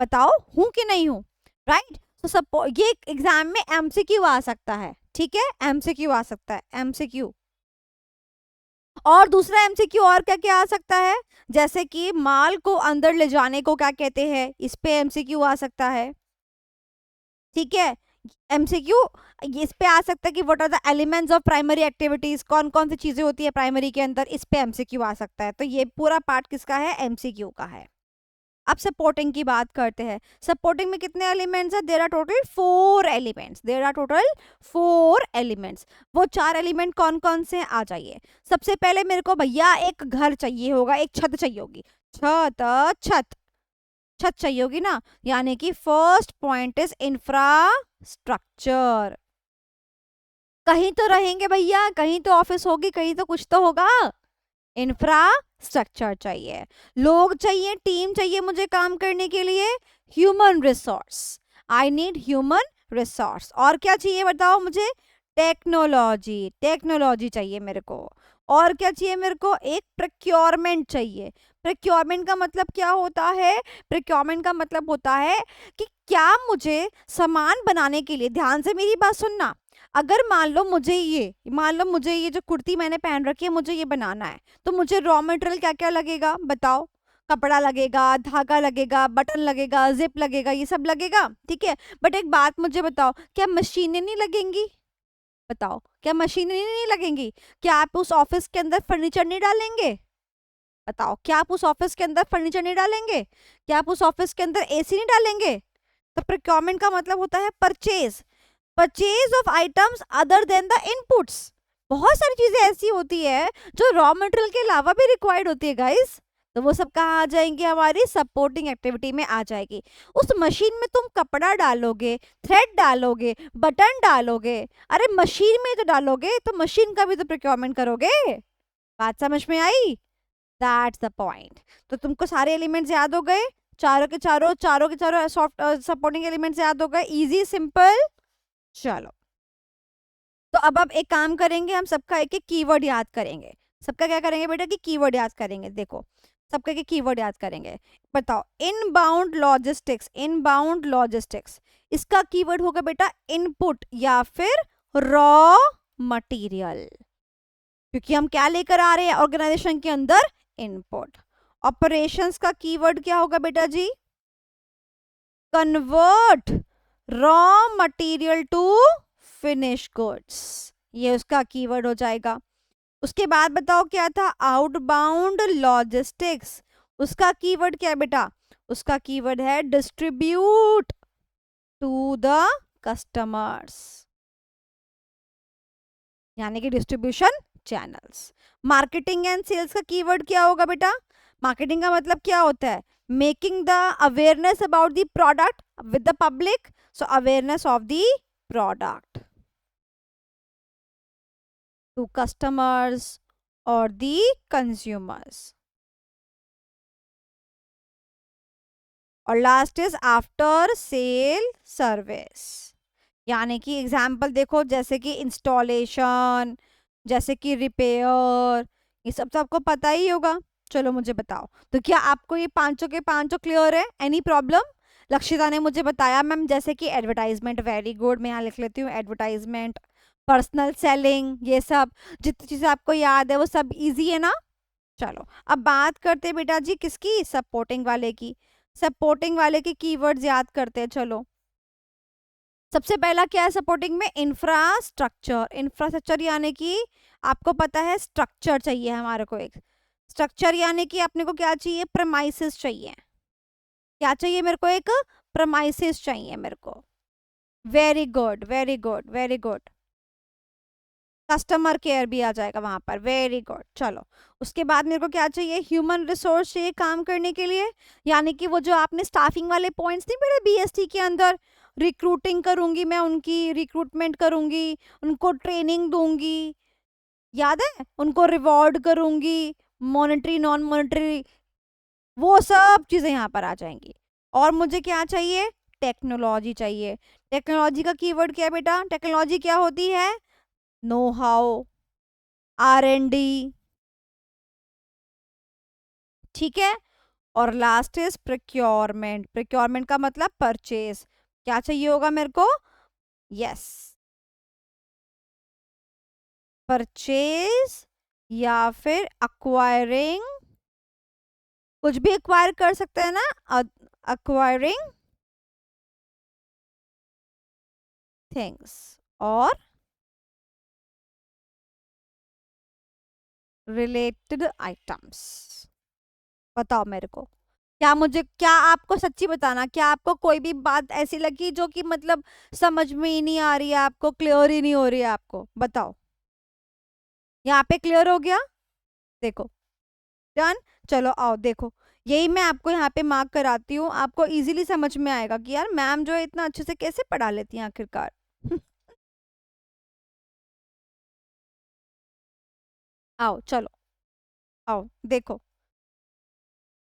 Speaker 1: बताओ हूँ कि नहीं हूँ, राइट। तो सपोर्ट ये एग्जाम में एमसीक्यू आ सकता है, ठीक है, एमसीक्यू आ सकता है, एमसीक्यू। और दूसरा एमसीक्यू और क्या क्या आ सकता है, जैसे कि माल को अंदर ले जाने को क्या कहते हैं, इस पे एमसीक्यू आ सकता है, ठीक है। एमसीक्यू इस पे आ सकता है कि what are the elements of primary activities, कौन कौन सी चीजें होती है प्राइमरी के अंदर, इस पे एमसीक्यू आ सकता है। तो ये पूरा पार्ट किसका है, एमसीक्यू का है। अब सपोर्टिंग की बात करते हैं। सपोर्टिंग में कितने एलिमेंट्स है, there are total 4 elements, there are total 4 elements. वो 4 एलिमेंट कौन कौन से हैं, आ जाइए। सबसे पहले मेरे को भैया एक घर चाहिए होगा, एक छत चाहिए होगी, छत, छत, छत चाहिए होगी ना, यानी कि फर्स्ट पॉइंट इज इंफ्रास्ट्रक्चर। कहीं तो रहेंगे भैया, कहीं तो ऑफिस होगी, कहीं तो कुछ तो होगा, इंफ्रास्ट्रक्चर चाहिए। लोग चाहिए, टीम चाहिए मुझे काम करने के लिए, human resource, I need human resource. और क्या चाहिए बताओ मुझे, टेक्नोलॉजी, टेक्नोलॉजी चाहिए मेरे को। और क्या चाहिए मेरे को, एक प्रोक्योरमेंट चाहिए। प्रोक्योरमेंट का मतलब क्या होता है, प्रोक्योरमेंट का मतलब होता है कि क्या मुझे सामान बनाने के लिए, ध्यान से मेरी बात सुनना, अगर मान लो मुझे ये जो कुर्ती मैंने पहन रखी है मुझे ये बनाना है, तो मुझे रॉ मटेरियल क्या क्या लगेगा बताओ, कपड़ा लगेगा, धागा लगेगा, बटन लगेगा, जिप लगेगा, ये सब लगेगा, ठीक है। बट एक बात मुझे बताओ, क्या मशीनें नहीं लगेंगी, बताओ क्या मशीनें नहीं लगेंगी, क्या आप उस ऑफिस के अंदर फर्नीचर नहीं डालेंगे, बताओ क्या आप उस ऑफिस के अंदर फर्नीचर नहीं डालेंगे, क्या आप उस ऑफिस के अंदर एसी नहीं डालेंगे। तो प्रोक्योरमेंट का मतलब होता है purchase, purchase of items other than the inputs. बहुत सारी चीजें ऐसी होती है जो रॉ मटेरियल के अलावा भी रिक्वायर्ड होती है गाइस। तो वो सब कहाँ आ जाएंगे, हमारी सपोर्टिंग एक्टिविटी में आ जाएगी। उस मशीन में तुम कपड़ा डालोगे, थ्रेड डालोगे, बटन डालोगे, अरे मशीन में तो डालोगे, तो मशीन का भी तो प्रोक्योरमेंट करोगे। बात समझ में आई, दैट्स द पॉइंट। तो तुमको सारे एलिमेंट्स याद हो गए, चारों के चारों सॉफ्ट सपोर्टिंग एलिमेंट्स याद हो गए, इजी सिंपल। चलो तो अब एक काम करेंगे, हम सबका एक एक कीवर्ड याद करेंगे। सबका क्या करेंगे बेटा कि कीवर्ड याद करेंगे। देखो सबके के कीवर्ड याद करेंगे। बताओ, इनबाउंड लॉजिस्टिक्स, इनबाउंड लॉजिस्टिक्स, इसका कीवर्ड होगा बेटा इनपुट या फिर रॉ मटेरियल, क्योंकि हम क्या लेकर आ रहे हैं ऑर्गेनाइजेशन के अंदर, इनपुट। ऑपरेशंस का कीवर्ड क्या होगा बेटा जी, convert raw material to finish goods, ये उसका कीवर्ड हो जाएगा। उसके बाद बताओ क्या था, आउटबाउंड लॉजिस्टिक्स, उसका कीवर्ड क्या है बेटा, उसका कीवर्ड है डिस्ट्रीब्यूट टू द कस्टमर्स, यानी कि distribution channels. Marketing and sales का कीवर्ड क्या होगा बेटा, मार्केटिंग का मतलब क्या होता है, making the awareness about the product with the public, so awareness of the product to customers और द कंज्यूमर्स। और last is after sale service, यानी कि एग्जाम्पल देखो, जैसे कि इंस्टॉलेशन, जैसे कि रिपेयर, ये सब तो आपको पता ही होगा। चलो मुझे बताओ, तो क्या आपको ये पांचों के पांचों क्लियर है, एनी प्रॉब्लम? लक्षिता ने मुझे बताया मैम, जैसे कि एडवर्टाइजमेंट, वेरी गुड, मैं यहाँ लिख लेती हूँ एडवर्टाइजमेंट, पर्सनल सेलिंग, ये सब जितनी चीज़ें आपको याद है वो सब इजी है ना। चलो अब बात करते हैं बेटा जी किसकी, सपोर्टिंग वाले की। सपोर्टिंग वाले के कीवर्ड्स याद करते हैं। चलो सबसे पहला क्या है सपोर्टिंग में, इंफ्रास्ट्रक्चर। इंफ्रास्ट्रक्चर यानी कि आपको पता है स्ट्रक्चर चाहिए हमारे को, एक स्ट्रक्चर यानी कि अपने को क्या चाहिए, प्रमाइसिस चाहिए। क्या चाहिए मेरे को, एक प्रमाइसिस चाहिए मेरे को। Very good, very good, very good. Customer care भी आ जाएगा वहां पर, वेरी गुड। चलो उसके बाद मेरे को क्या चाहिए, ह्यूमन रिसोर्स चाहिए काम करने के लिए, यानी कि वो जो आपने स्टाफिंग वाले पॉइंट्स नहीं पढ़े बीएसटी के अंदर, रिक्रूटिंग करूंगी मैं, उनकी रिक्रूटमेंट करूंगी, उनको ट्रेनिंग दूंगी, याद है, उनको रिवॉर्ड करूंगी, मॉनेटरी नॉन मॉनेटरी, वो सब चीजें यहाँ पर आ जाएंगी। और मुझे क्या चाहिए, टेक्नोलॉजी चाहिए। टेक्नोलॉजी का कीवर्ड क्या है बेटा, टेक्नोलॉजी क्या होती है, नो हाउ, R&D, ठीक है। और लास्ट इज प्रोक्योरमेंट। प्रोक्योरमेंट का मतलब परचेज, क्या चाहिए होगा मेरे को, यस, परचेज या फिर अक्वायरिंग, कुछ भी एक्वायर कर सकते हैं ना, अक्वायरिंग थिंग्स और रिलेटेड आइटम्स। बताओ मेरे को, क्या मुझे, क्या आपको सच्ची बताना, क्या आपको कोई भी बात ऐसी लगी जो कि मतलब समझ में ही नहीं आ रही है आपको, क्लियर ही नहीं हो रही है आपको, बताओ। यहाँ पे क्लियर हो गया, देखो, डन। चलो आओ देखो, यही मैं आपको यहाँ पे मार्क कराती हूँ, आपको इजीली समझ में आएगा कि यार मैम जो है इतना अच्छे से कैसे पढ़ा लेती हैं आखिरकार। आओ चलो, आओ देखो,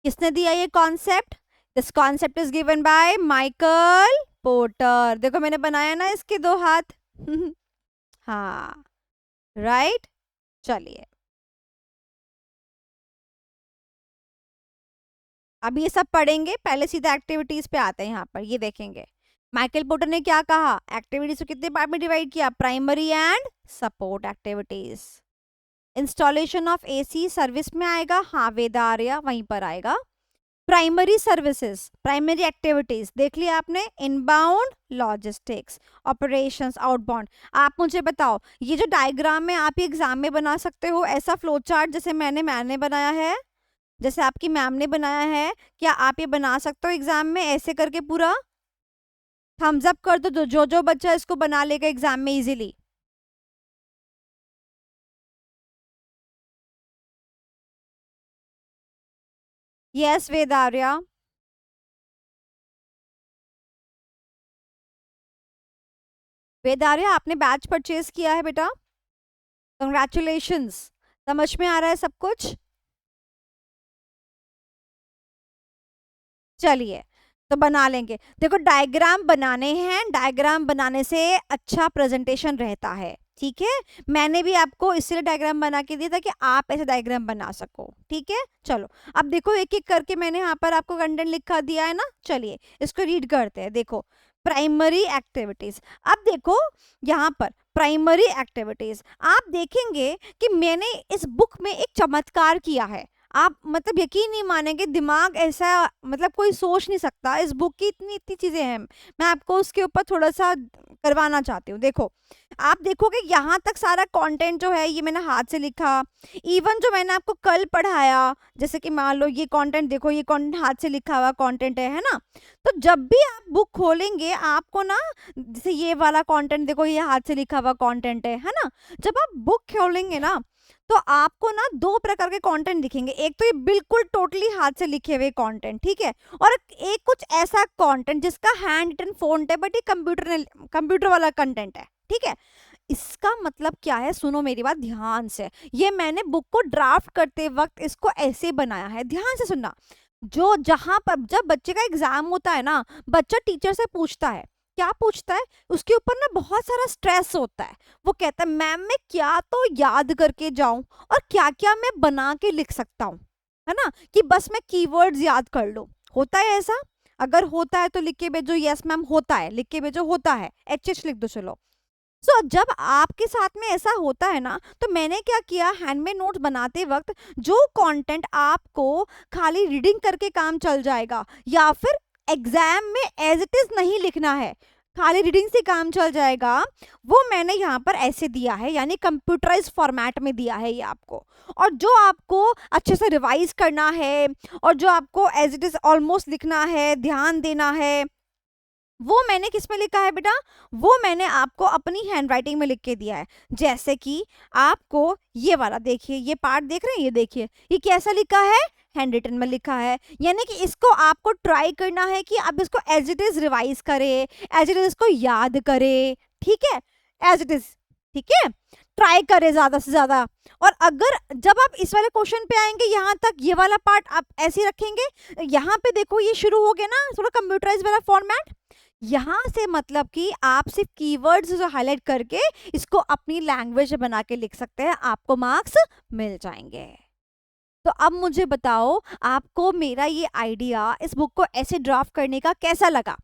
Speaker 1: किसने दिया ये concept, this concept is given by Michael porter. देखो मैंने बनाया ना इसके दो हाथ। हाँ, राइट। चलिए अब ये सब पढ़ेंगे, पहले सीधा एक्टिविटीज पे आते हैं। यहाँ पर ये देखेंगे माइकल पोर्टर ने क्या कहा, एक्टिविटीज को कितने पार्ट में डिवाइड किया, primary and support activities. Installation of AC service में आएगा, हाँ वेदार्या वहीं पर आएगा। प्राइमरी सर्विसेज, प्राइमरी एक्टिविटीज देख लिया आपने, इनबाउंड लॉजिस्टिक्स, ऑपरेशंस, आउटबाउंड। आप मुझे बताओ, ये जो डायग्राम है आप ये एग्जाम में बना सकते हो, ऐसा फ्लो चार्ट जैसे मैंने बनाया है, जैसे आपकी मैम ने बनाया है, क्या आप ये बना सकते हो एग्जाम में ऐसे करके पूरा? थम्स अप कर दो, जो बच्चा इसको बना लेगा एग्जाम में इजीली। यस वेदार्या, वेदार्या आपने बैच परचेज किया है बेटा, कंग्रेचुलेशंस। समझ में आ रहा है सब कुछ? चलिए तो बना लेंगे। देखो डायग्राम बनाने हैं, डायग्राम बनाने से अच्छा प्रेजेंटेशन रहता है। ठीक है, मैंने भी आपको इसलिए डायग्राम बना के दिया था कि आप ऐसे डायग्राम बना सको। ठीक है, चलो अब देखो एक एक करके मैंने यहाँ पर आपको कंटेंट लिखा दिया है ना, चलिए इसको रीड करते हैं। देखो प्राइमरी एक्टिविटीज, अब देखो यहाँ पर प्राइमरी एक्टिविटीज आप देखेंगे कि मैंने इस बुक में एक चमत्कार किया है। आप मतलब यकीन नहीं मानेंगे, दिमाग ऐसा मतलब कोई सोच नहीं सकता, इस बुक की इतनी इतनी चीजें हैं। मैं आपको उसके ऊपर थोड़ा सा करवाना चाहती हूँ। देखो आप देखोगे यहाँ तक सारा कंटेंट जो है ये मैंने हाथ से लिखा। इवन जो मैंने आपको कल पढ़ाया, जैसे कि मान लो ये कंटेंट देखो, ये कंटेंट हाथ से लिखा हुआ कंटेंट है ना। तो जब भी आप बुक खोलेंगे आपको ना, जैसे ये वाला कंटेंट देखो, ये हाथ से लिखा हुआ कंटेंट है ना। जब आप बुक खोलेंगे ना तो आपको ना दो प्रकार के कंटेंट दिखेंगे। एक तो ये बिल्कुल टोटली हाथ से लिखे हुए कंटेंट, ठीक है, और एक कुछ ऐसा कंटेंट जिसका हैंड रिटन फॉन्ट है बट ये कंप्यूटर वाला कंटेंट है। ठीक है, इसका मतलब क्या है, सुनो मेरी बात ध्यान से। ये मैंने बुक को ड्राफ्ट करते वक्त इसको ऐसे बनाया है, ध्यान से सुनना। जो जहां पर जब बच्चे का एग्जाम होता है ना, बच्चा टीचर से पूछता है, क्या पूछता है, उसके ऊपर ना बहुत सारा स्ट्रेस होता है। वो कहता है मैम मैं क्या तो याद करके जाऊं और क्या क्या मैं बना के लिख सकता हूँ, है ना, कि बस मैं कीवर्ड्स याद कर लूं। होता है ऐसा? अगर होता है तो लिख के भेजो, यस मैम होता है, लिख के भेजो होता है, एच लिख दो चलो। सो जब आपके साथ में ऐसा होता है ना, तो मैंने क्या किया, हैंडमेड नोट्स बनाते वक्त जो कंटेंट आपको खाली रीडिंग करके काम चल जाएगा या फिर एग्जाम में एज इट इज नहीं लिखना है, खाली रीडिंग से काम चल जाएगा, वो मैंने यहाँ पर ऐसे दिया है, यानी कंप्यूटराइज फॉर्मेट में दिया है ये आपको। और जो आपको अच्छे से रिवाइज करना है और जो आपको एज इट इज ऑलमोस्ट लिखना है, ध्यान देना है, वो मैंने किस में लिखा है बेटा, वो मैंने आपको अपनी हैंडराइटिंग में लिख के दिया है। जैसे कि आपको ये वाला देखिए, ये पार्ट देख रहे हैं, ये देखिए ये कैसा लिखा है, हैंड रिटन में लिखा है। यानी कि इसको आपको ट्राई करना है कि आप इसको एज इट इज रिवाइज करें, एज इट इज इसको याद करें। ठीक है, एज इट इज, ठीक है, ट्राई करें ज्यादा से ज्यादा। और अगर जब आप इस वाले क्वेश्चन पे आएंगे, यहाँ तक ये वाला पार्ट आप ऐसे रखेंगे, यहाँ पे देखो ये शुरू हो गया ना थोड़ा कंप्यूटराइज वाला फॉर्मेट, यहाँ से मतलब कि आप सिर्फ कीवर्ड्स जो हाईलाइट करके इसको अपनी लैंग्वेज बना के लिख सकते हैं, आपको मार्क्स मिल जाएंगे। तो अब मुझे बताओ आपको मेरा ये आइडिया इस बुक को ऐसे ड्राफ्ट करने का कैसा लगा।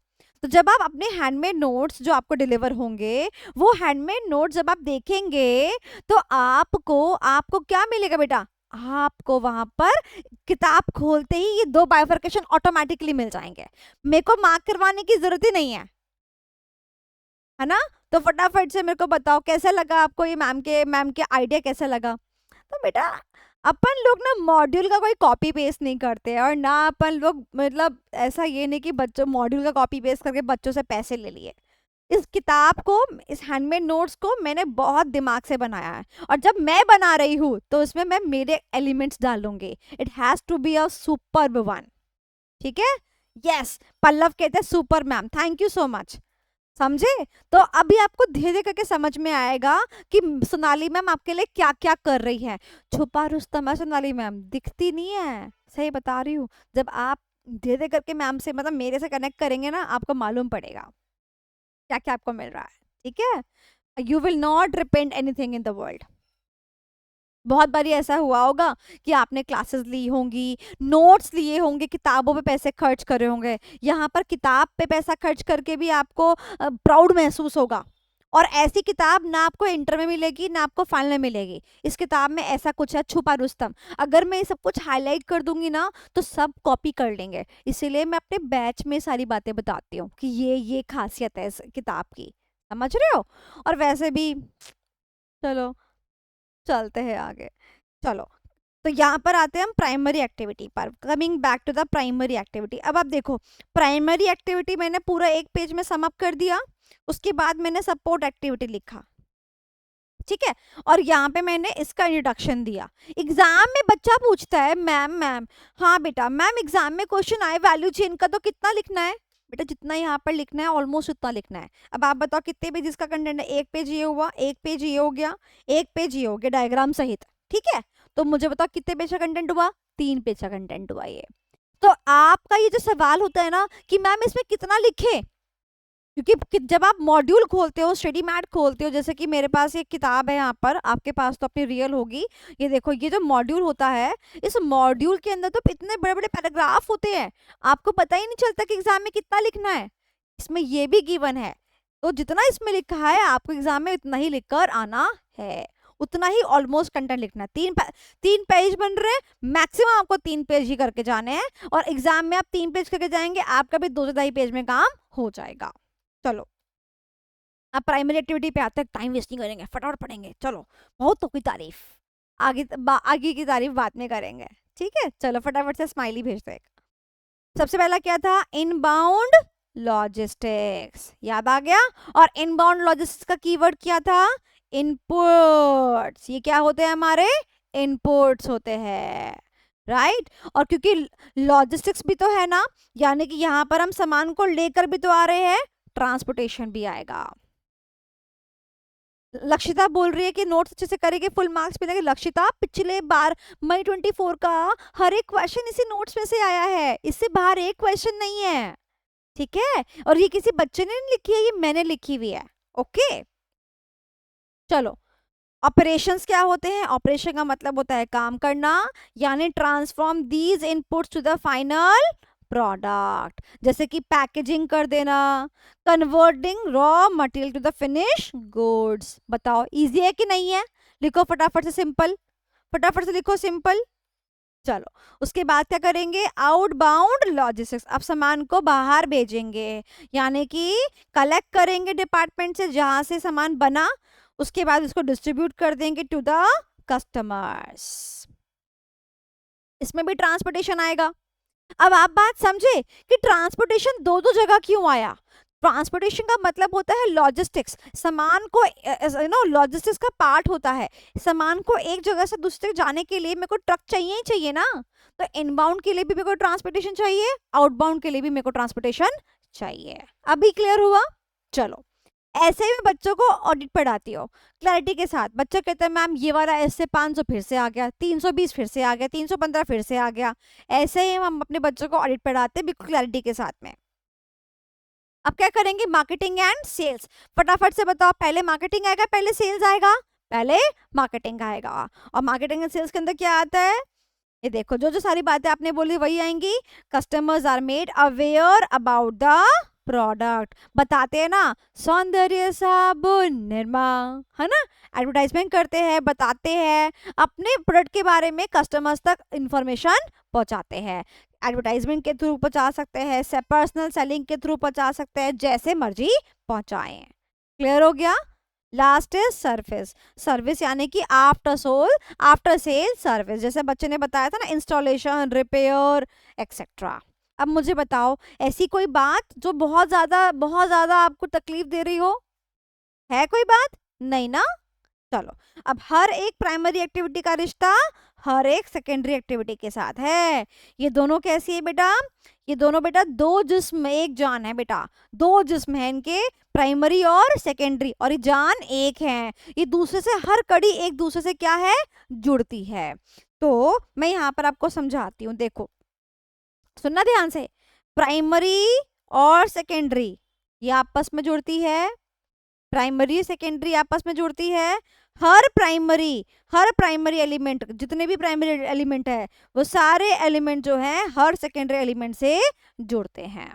Speaker 1: तो जब आप अपने हैंडमेड नोट्स जो आपको डिलीवर होंगे, वो हैंडमेड नोट्स जब आप देखेंगे तो आपको आपको क्या मिलेगा बेटा, आपको वहां पर किताब खोलते ही ये दो बाइफर्केशन ऑटोमेटिकली मिल जाएंगे। मेरे को मार्क करवाने की जरूरत ही नहीं है ना। तो फटाफट से मेरे को बताओ कैसा लगा आपको ये मैम के आइडिया कैसा लगा। तो बेटा अपन लोग ना मॉड्यूल का कोई कॉपी पेस्ट नहीं करते और ना अपन लोग मतलब ऐसा ये नहीं कि बच्चों मॉड्यूल का कॉपी पेस्ट करके बच्चों से पैसे ले लिए। इस किताब को, इस हैंडमेड नोट्स को मैंने बहुत दिमाग से बनाया है, और जब मैं बना रही हूँ तो उसमें मैं मेरे एलिमेंट्स डालूंगी। It has to be a superb one. ठीक है, यस, पल्लव कहते हैं super ma'am, thank you so much. समझे? तो अभी आपको धीरे धीरे करके समझ में आएगा कि सोनाली मैम आपके लिए क्या क्या कर रही है। छुपा रुस्तम है सोनाली मैम, दिखती नहीं है, सही बता रही हूँ। जब आप धीरे धीरे करके मैम से मतलब मेरे से कनेक्ट करेंगे ना, आपको मालूम पड़ेगा क्या क्या आपको मिल रहा है। ठीक है, you will not repent anything in the world. बहुत बारी ऐसा हुआ होगा कि आपने क्लासेस ली होंगी, नोट्स लिए होंगे, किताबों पे पैसे खर्च करे होंगे, यहाँ पर किताब पे पैसा खर्च करके भी आपको प्राउड महसूस होगा। और ऐसी किताब ना आपको इंटर में मिलेगी ना आपको फाइनल में मिलेगी। इस किताब में ऐसा कुछ है, छुपा रुस्तम। अगर मैं ये सब कुछ हाईलाइट कर दूंगी ना तो सब कॉपी कर लेंगे, इसीलिए मैं अपने बैच में सारी बातें बताती हूँ कि ये खासियत है इस किताब की। समझ रहे हो? और वैसे भी चलो चलते हैं आगे। चलो, तो यहाँ पर आते हैं हम प्राइमरी एक्टिविटी पर। Coming back to the primary activity, अब आप देखो प्राइमरी एक्टिविटी मैंने पूरा एक पेज में सम अप कर दिया, उसके बाद मैंने सपोर्ट एक्टिविटी लिखा। ठीक है, और यहाँ पे मैंने इसका इंट्रोडक्शन दिया। एग्जाम में बच्चा पूछता है मैम हाँ बेटा मैम एग्जाम में क्वेश्चन आए वैल्यू चेन का, तो कितना लिखना है बेटा, जितना यहाँ पर लिखना है ऑलमोस्ट उतना लिखना है। अब आप बताओ कितने पेज इसका कंटेंट है, एक पेज ये हुआ, एक पेज ये हो गया, एक पेज ये हो गया डायग्राम सहित। ठीक है, तो मुझे बताओ कितने पेज का कंटेंट हुआ, 3 पेज का कंटेंट हुआ ये। तो आपका ये जो सवाल होता है ना कि मैम इसमें कितना लिखे, क्योंकि जब आप मॉड्यूल खोलते हो, स्टडी मैट खोलते हो, जैसे कि मेरे पास एक किताब है यहाँ पर, आपके पास तो अपनी रियल होगी, ये देखो, ये जो मॉड्यूल होता है, इस मॉड्यूल के अंदर तो इतने बड़े बड़े पैराग्राफ होते हैं, आपको पता ही नहीं चलता कि एग्जाम में कितना लिखना है। इसमें ये भी गिवन है, तो जितना इसमें लिखा है आपको एग्जाम में उतना ही लिखकर आना है, उतना ही ऑलमोस्ट कंटेंट लिखना है। 3 पेज बन रहे हैं, मैक्सिमम आपको 3 पेज ही करके जाने हैं, और एग्जाम में आप 3 पेज करके जाएंगे, आपका भी 2 से 2.5 पेज में काम हो जाएगा। चलो अब प्राइमरी एक्टिविटी पे आते हैं, टाइम वेस्ट नहीं करेंगे, फटाफट पढ़ेंगे। चलो, बहुत तो की तारीफ, आगे की तारीफ बाद में करेंगे, ठीक है। चलो फटाफट से स्माइली भेजते हैं। सबसे पहला क्या था, इनबाउंड लॉजिस्टिक्स, याद आ गया। और इनबाउंड लॉजिस्टिक्स का कीवर्ड क्या था, इनपुट्स। ये क्या होते हैं, हमारे इनपुट्स होते हैं, राइट। और क्योंकि लॉजिस्टिक्स भी तो है ना, यानी कि यहाँ पर हम सामान को लेकर भी तो आ रहे हैं, ट्रांसपोर्टेशन भी आएगा। लक्षिता बोल रही है कि नोट्स अच्छे से करेंगे, फुल मार्क्स मिलेंगे। लक्षिता, पिछले बार मई 24 का हर एक क्वेश्चन इसी नोट्स में से आया है, इससे बाहर एक क्वेश्चन नहीं है, ठीक है। और ये किसी बच्चे ने नहीं लिखी है, ये मैंने लिखी हुई है, ओके। चलो, ऑपरेशंस क्या होते हैं, ऑपरेशन का मतलब होता है काम करना, यानी transform these inputs to the final product, जैसे कि पैकेजिंग कर देना, converting raw material to the finish goods. बताओ इजी है कि नहीं है, लिखो फटाफट से, सिंपल, फटाफट से लिखो, सिंपल। चलो, उसके बाद क्या करेंगे, आउटबाउंड लॉजिस्टिक्स, अब सामान को बाहर भेजेंगे, यानी कि कलेक्ट करेंगे डिपार्टमेंट से जहां से सामान बना, उसके बाद उसको डिस्ट्रीब्यूट कर देंगे टू द कस्टमर्स। इसमें भी ट्रांसपोर्टेशन आएगा। अब आप बात समझे कि ट्रांसपोर्टेशन दो दो जगह क्यों आया। ट्रांसपोर्टेशन का मतलब होता है लॉजिस्टिक्स, सामान को लॉजिस्टिक्स का पार्ट होता है, सामान को एक जगह से दूसरी जगह जाने के लिए मेरे को ट्रक चाहिए ही चाहिए ना, तो इनबाउंड के लिए भी मेरे को ट्रांसपोर्टेशन चाहिए, आउटबाउंड के लिए भी मेरे को ट्रांसपोर्टेशन चाहिए। अभी क्लियर हुआ। चलो, ऐसे में बच्चों को ऑडिट पढ़ाती हो क्लैरिटी के साथ, बच्चा कहता है मैम ये वाला ऐसे 500 फिर से आ गया, 320 फिर से आ गया, 315 फिर से आ गया, ऐसे ही हम अपने बच्चों को ऑडिट पढ़ाते हैं बिल्कुल क्लैरिटी के साथ में। अब क्या करेंगे, मार्केटिंग एंड सेल्स, फटाफट से बताओ, पहले मार्केटिंग आएगा पहले सेल्स आएगा, पहले मार्केटिंग आएगा। और मार्केटिंग एंड सेल्स के अंदर क्या आता है, ये देखो, जो जो सारी बातें आपने बोली वही आएंगी। Customers are made aware about the product, बताते हैं ना, सौंदर्य साबुन निरमा, है ना, एडवर्टाइजमेंट करते हैं, बताते हैं, अपने प्रोडक्ट के बारे में कस्टमर्स तक इंफॉर्मेशन पहुंचाते हैं। एडवर्टाइजमेंट के थ्रू पहुंचा सकते हैं, पर्सनल सेलिंग के थ्रू पहुंचा सकते हैं, जैसे मर्जी पहुंचाएं। क्लियर हो गया। लास्ट इज सर्विस, सर्विस यानी कि आफ्टर सेल सर्विस, जैसे बच्चे ने बताया था ना, इंस्टॉलेशन, रिपेयर एक्सेट्रा। अब मुझे बताओ ऐसी कोई बात जो बहुत ज्यादा आपको तकलीफ दे रही हो, है कोई बात, नहीं ना। चलो, अब हर एक प्राइमरी एक्टिविटी का रिश्ता हर एक सेकेंडरी एक्टिविटी के साथ है। ये दोनों कैसी है बेटा, ये दोनों बेटा दो जिस्म एक जान है बेटा, दो जिस्म है इनके, प्राइमरी और सेकेंडरी, और ये जान एक है, ये दूसरे से हर कड़ी एक दूसरे से क्या है, जुड़ती है। तो मैं यहाँ पर आपको समझाती हूँ, देखो सुनना ध्यान से, प्राइमरी और सेकेंडरी ये आपस में जुड़ती है, प्राइमरी सेकेंडरी आपस में जुड़ती है। हर प्राइमरी एलिमेंट, जितने भी प्राइमरी एलिमेंट है वो सारे एलिमेंट जो हैं हर सेकेंडरी एलिमेंट से जुड़ते हैं।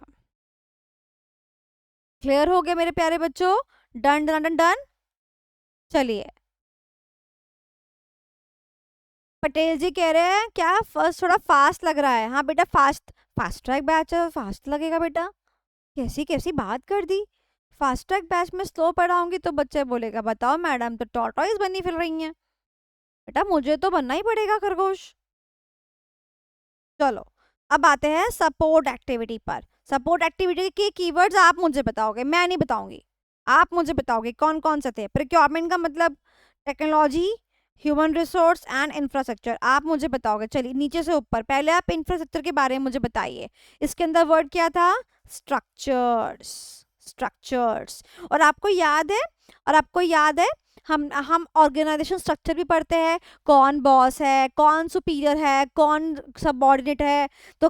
Speaker 1: क्लियर हो गया मेरे प्यारे बच्चों, डन डन डन डन। चलिए, पटेल जी कह रहे हैं क्या फर्स्ट थोड़ा फास्ट लग रहा है। हाँ बेटा, फास्ट ट्रैक बैच है, फास्ट लगेगा बेटा, कैसी कैसी बात कर दी, फास्ट ट्रैक बैच में स्लो पढ़ाऊंगी तो बच्चे बोलेगा बताओ मैडम तो टॉर्टोइस बनी फिर रही हैं। बेटा मुझे तो बनना ही पड़ेगा खरगोश। चलो, अब आते हैं सपोर्ट एक्टिविटी पर। सपोर्ट एक्टिविटी के कीवर्ड्स आप मुझे बताओगे, मैं नहीं बताऊंगी, आप मुझे बताओगे कौन कौन से थे। प्रोक्योरमेंट का मतलब technology, human resource and infrastructure, आप मुझे बताओगे। चलिए नीचे से ऊपर, पहले आप इंफ्रास्ट्रक्चर के बारे में मुझे बताइए। इसके अंदर वर्ड क्या था, स्ट्रक्चर्स, स्ट्रक्चर्स। और आपको याद है हम ऑर्गेनाइजेशन स्ट्रक्चर भी पढ़ते हैं, कौन बॉस है, कौन सुपीरियर है, कौन सबऑर्डिनेट है। तो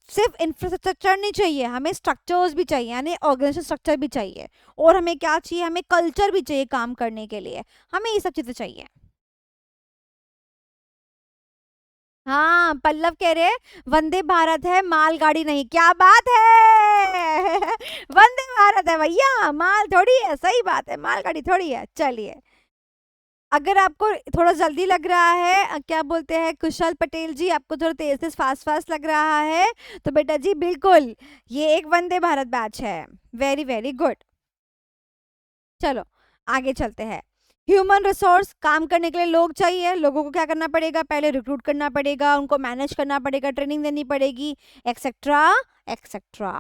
Speaker 1: सिर्फ इंफ्रास्ट्रक्चर नहीं चाहिए, हमें स्ट्रक्चर्स भी चाहिए, यानी ऑर्गेनाइजेशन स्ट्रक्चर भी चाहिए, और हमें क्या चाहिए, हमें कल्चर भी चाहिए काम करने के लिए, हमें ये सब चीजें चाहिए। हाँ, पल्लव कह रहे वंदे भारत है मालगाड़ी नहीं, क्या बात है वंदे भारत है भैया, माल थोड़ी है, सही बात है, मालगाड़ी थोड़ी है। चलिए, अगर आपको थोड़ा जल्दी लग रहा है, क्या बोलते हैं कुशल पटेल जी, आपको थोड़ा तेज तेज फास्ट फास्ट लग रहा है, तो बेटा जी बिल्कुल ये एक वंदे भारत बैच है। Very very good. चलो आगे चलते हैं। ह्यूमन रिसोर्स, काम करने के लिए लोग चाहिए, लोगों को क्या करना पड़ेगा, पहले रिक्रूट करना पड़ेगा, उनको मैनेज करना पड़ेगा, ट्रेनिंग देनी पड़ेगी, एक्सेट्रा एक्सेट्रा।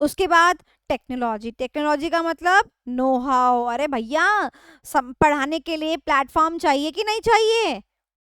Speaker 1: उसके बाद टेक्नोलॉजी, टेक्नोलॉजी का मतलब नो हाउ, अरे भैया पढ़ाने के लिए प्लेटफॉर्म चाहिए कि नहीं चाहिए,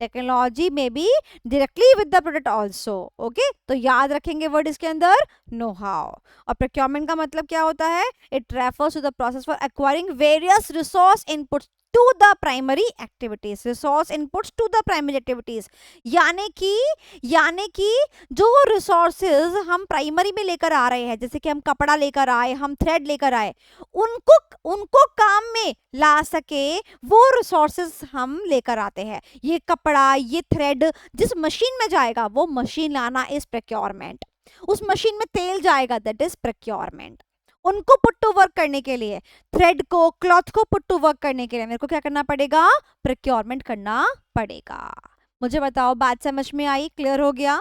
Speaker 1: टेक्नोलॉजी में भी directly with the product also. Okay, तो याद रखेंगे वर्ड इसके अंदर नो हाउ। और प्रोक्योरमेंट का मतलब क्या होता है, it refers to the process for acquiring various resource inputs to the primary activities, resource inputs to the primary activities, यानी कि जो रिसोर्सेज हम प्राइमरी में लेकर आ रहे हैं, जैसे कि हम कपड़ा लेकर आए, हम थ्रेड लेकर आए, उनको उनको काम में ला सके वो रिसोर्सेज हम लेकर आते हैं। ये कपड़ा, ये थ्रेड जिस मशीन में जाएगा वो मशीन लाना इज प्रोक्योरमेंट, उस मशीन में तेल जाएगा दैट इज प्रोक्योरमेंट। उनको पुट टू वर्क करने के लिए, थ्रेड को, क्लॉथ को पुट टू वर्क करने के लिए मेरे को क्या करना पड़ेगा, प्रोक्योरमेंट करना पड़ेगा। मुझे बताओ बात समझ में आई, क्लियर हो गया?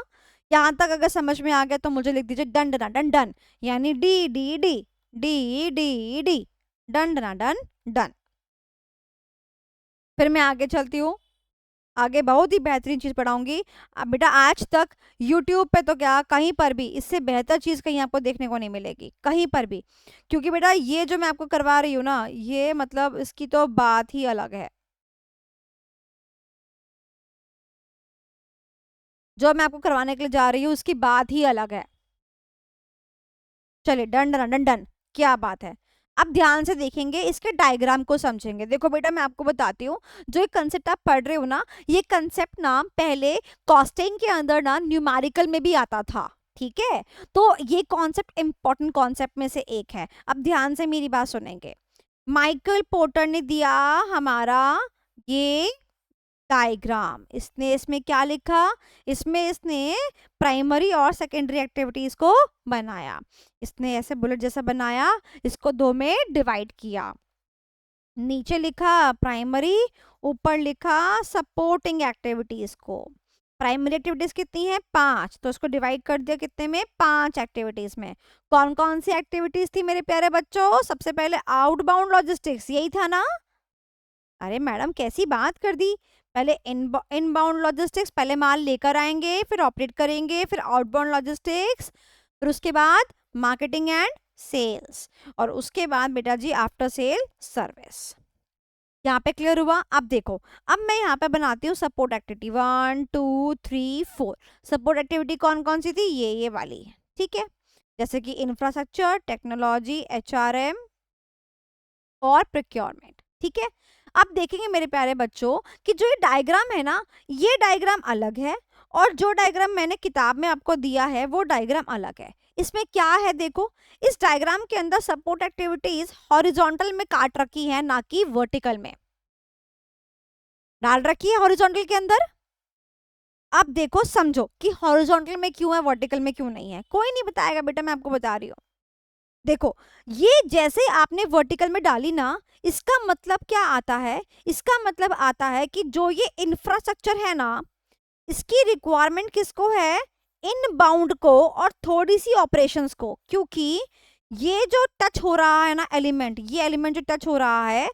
Speaker 1: यहां तक अगर समझ में आ गया तो मुझे लिख दीजिए डन डन डन डन, यानी D D D D D D, done done done done. फिर मैं आगे चलती हूँ, आगे बहुत ही बेहतरीन चीज पढ़ाऊंगी। अब बेटा आज तक YouTube पे तो क्या कहीं पर भी इससे बेहतर चीज कहीं आपको देखने को नहीं मिलेगी, कहीं पर भी, क्योंकि बेटा ये जो मैं आपको करवा रही हूँ ना, ये मतलब इसकी तो बात ही अलग है। जो मैं आपको करवाने के लिए जा रही हूँ उसकी बात ही अलग है। चलिए डन डन डन डन, क्या बात है। अब ध्यान से देखेंगे, इसके डायग्राम को समझेंगे। देखो बेटा मैं आपको बताती हूँ, जो एक कंसेप्ट आप पढ़ रहे हो ना, ये कंसेप्ट ना पहले कॉस्टिंग के अंदर ना न्यूमेरिकल में भी आता था, ठीक है? तो ये कॉन्सेप्ट इंपॉर्टेंट कॉन्सेप्ट में से एक है। अब ध्यान से मेरी बात सुनेंगे। माइकल पोर्टर ने दिया हमारा ये डायग्राम, इसने इसमें क्या लिखा, इसमें इसने प्राइमरी और सेकेंडरी एक्टिविटीज को बनाया, इसने ऐसे बुलेट जैसा बनाया, इसको दो में डिवाइड किया, नीचे लिखा प्राइमरी, ऊपर लिखा सपोर्टिंग एक्टिविटीज को। प्राइमरी एक्टिविटीज कितनी है, 5, तो इसको डिवाइड कर दिया कितने में, 5 एक्टिविटीज में। कौन कौन सी एक्टिविटीज थी मेरे प्यारे बच्चों, सबसे पहले आउटबाउंड लॉजिस्टिक्स, यही था ना? अरे मैडम कैसी बात कर दी, पहले इनबाउंड लॉजिस्टिक्स, पहले माल लेकर आएंगे फिर ऑपरेट करेंगे, फिर आउटबाउंड लॉजिस्टिक्स, फिर उसके बाद मार्केटिंग एंड सेल्स, और उसके बाद बेटा जी आफ्टर सेल सर्विस। यहाँ पे क्लियर हुआ? अब देखो, अब मैं यहाँ पे बनाती हूँ सपोर्ट एक्टिविटी, 1 2 3 4। सपोर्ट एक्टिविटी कौन कौन सी थी, ये वाली, ठीक है? जैसे कि इंफ्रास्ट्रक्चर, टेक्नोलॉजी, HRM और प्रोक्योरमेंट, ठीक है? अब देखेंगे मेरे प्यारे बच्चों कि जो ये डायग्राम है ना, ये डायग्राम अलग है, और जो डायग्राम मैंने किताब में आपको दिया है वो डायग्राम अलग है। इसमें क्या है देखो, इस डायग्राम के अंदर सपोर्ट एक्टिविटीज हॉरिजॉन्टल में काट रखी है, ना कि वर्टिकल में डाल रखी है, हॉरिजॉन्टल के अंदर। अब देखो समझो कि हॉरिजॉन्टल में क्यों है, वर्टिकल में क्यों नहीं है, कोई नहीं बताएगा बेटा, मैं आपको बता रही हूँ। देखो ये जैसे आपने वर्टिकल में डाली ना, इसका मतलब क्या आता है, इसका मतलब आता है कि जो ये इंफ्रास्ट्रक्चर है ना, इसकी रिक्वायरमेंट किसको है, इनबाउंड को और थोड़ी सी ऑपरेशंस को, क्योंकि ये जो टच हो रहा है ना एलिमेंट, ये एलिमेंट जो टच हो रहा है,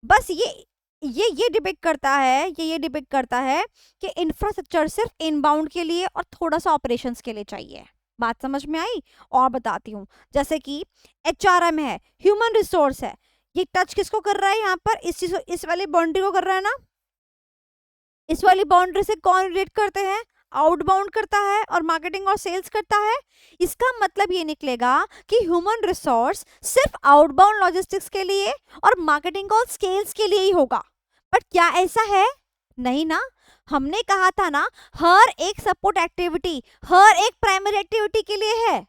Speaker 1: बस ये डिपिक्ट करता है, ये डिपिक्ट करता है कि इंफ्रास्ट्रक्चर सिर्फ इनबाउंड के लिए और थोड़ा सा ऑपरेशंस के लिए चाहिए। बात समझ में आई? और बताती हूँ, जैसे कि HRM है, ह्यूमन रिसोर्स है, ये टच किसको कर रहा है यहाँ पर, इस वाली बाउंड्री को कर रहा है ना, इस वाली बाउंड्री से कौन रिलेट करते हैं, आउटबाउंड करता है और मार्केटिंग और सेल्स करता है। इसका मतलब ये निकलेगा कि ह्यूमन रिसोर्स सिर्फ आउटबाउंड लॉजिस्टिक्स के लिए और मार्केटिंग और सेल्स के लिए ही होगा। बट क्या ऐसा है? नहीं ना, हमने कहा था ना हर एक सपोर्ट एक्टिविटी हर एक प्राइमरी एक्टिविटी के लिए है,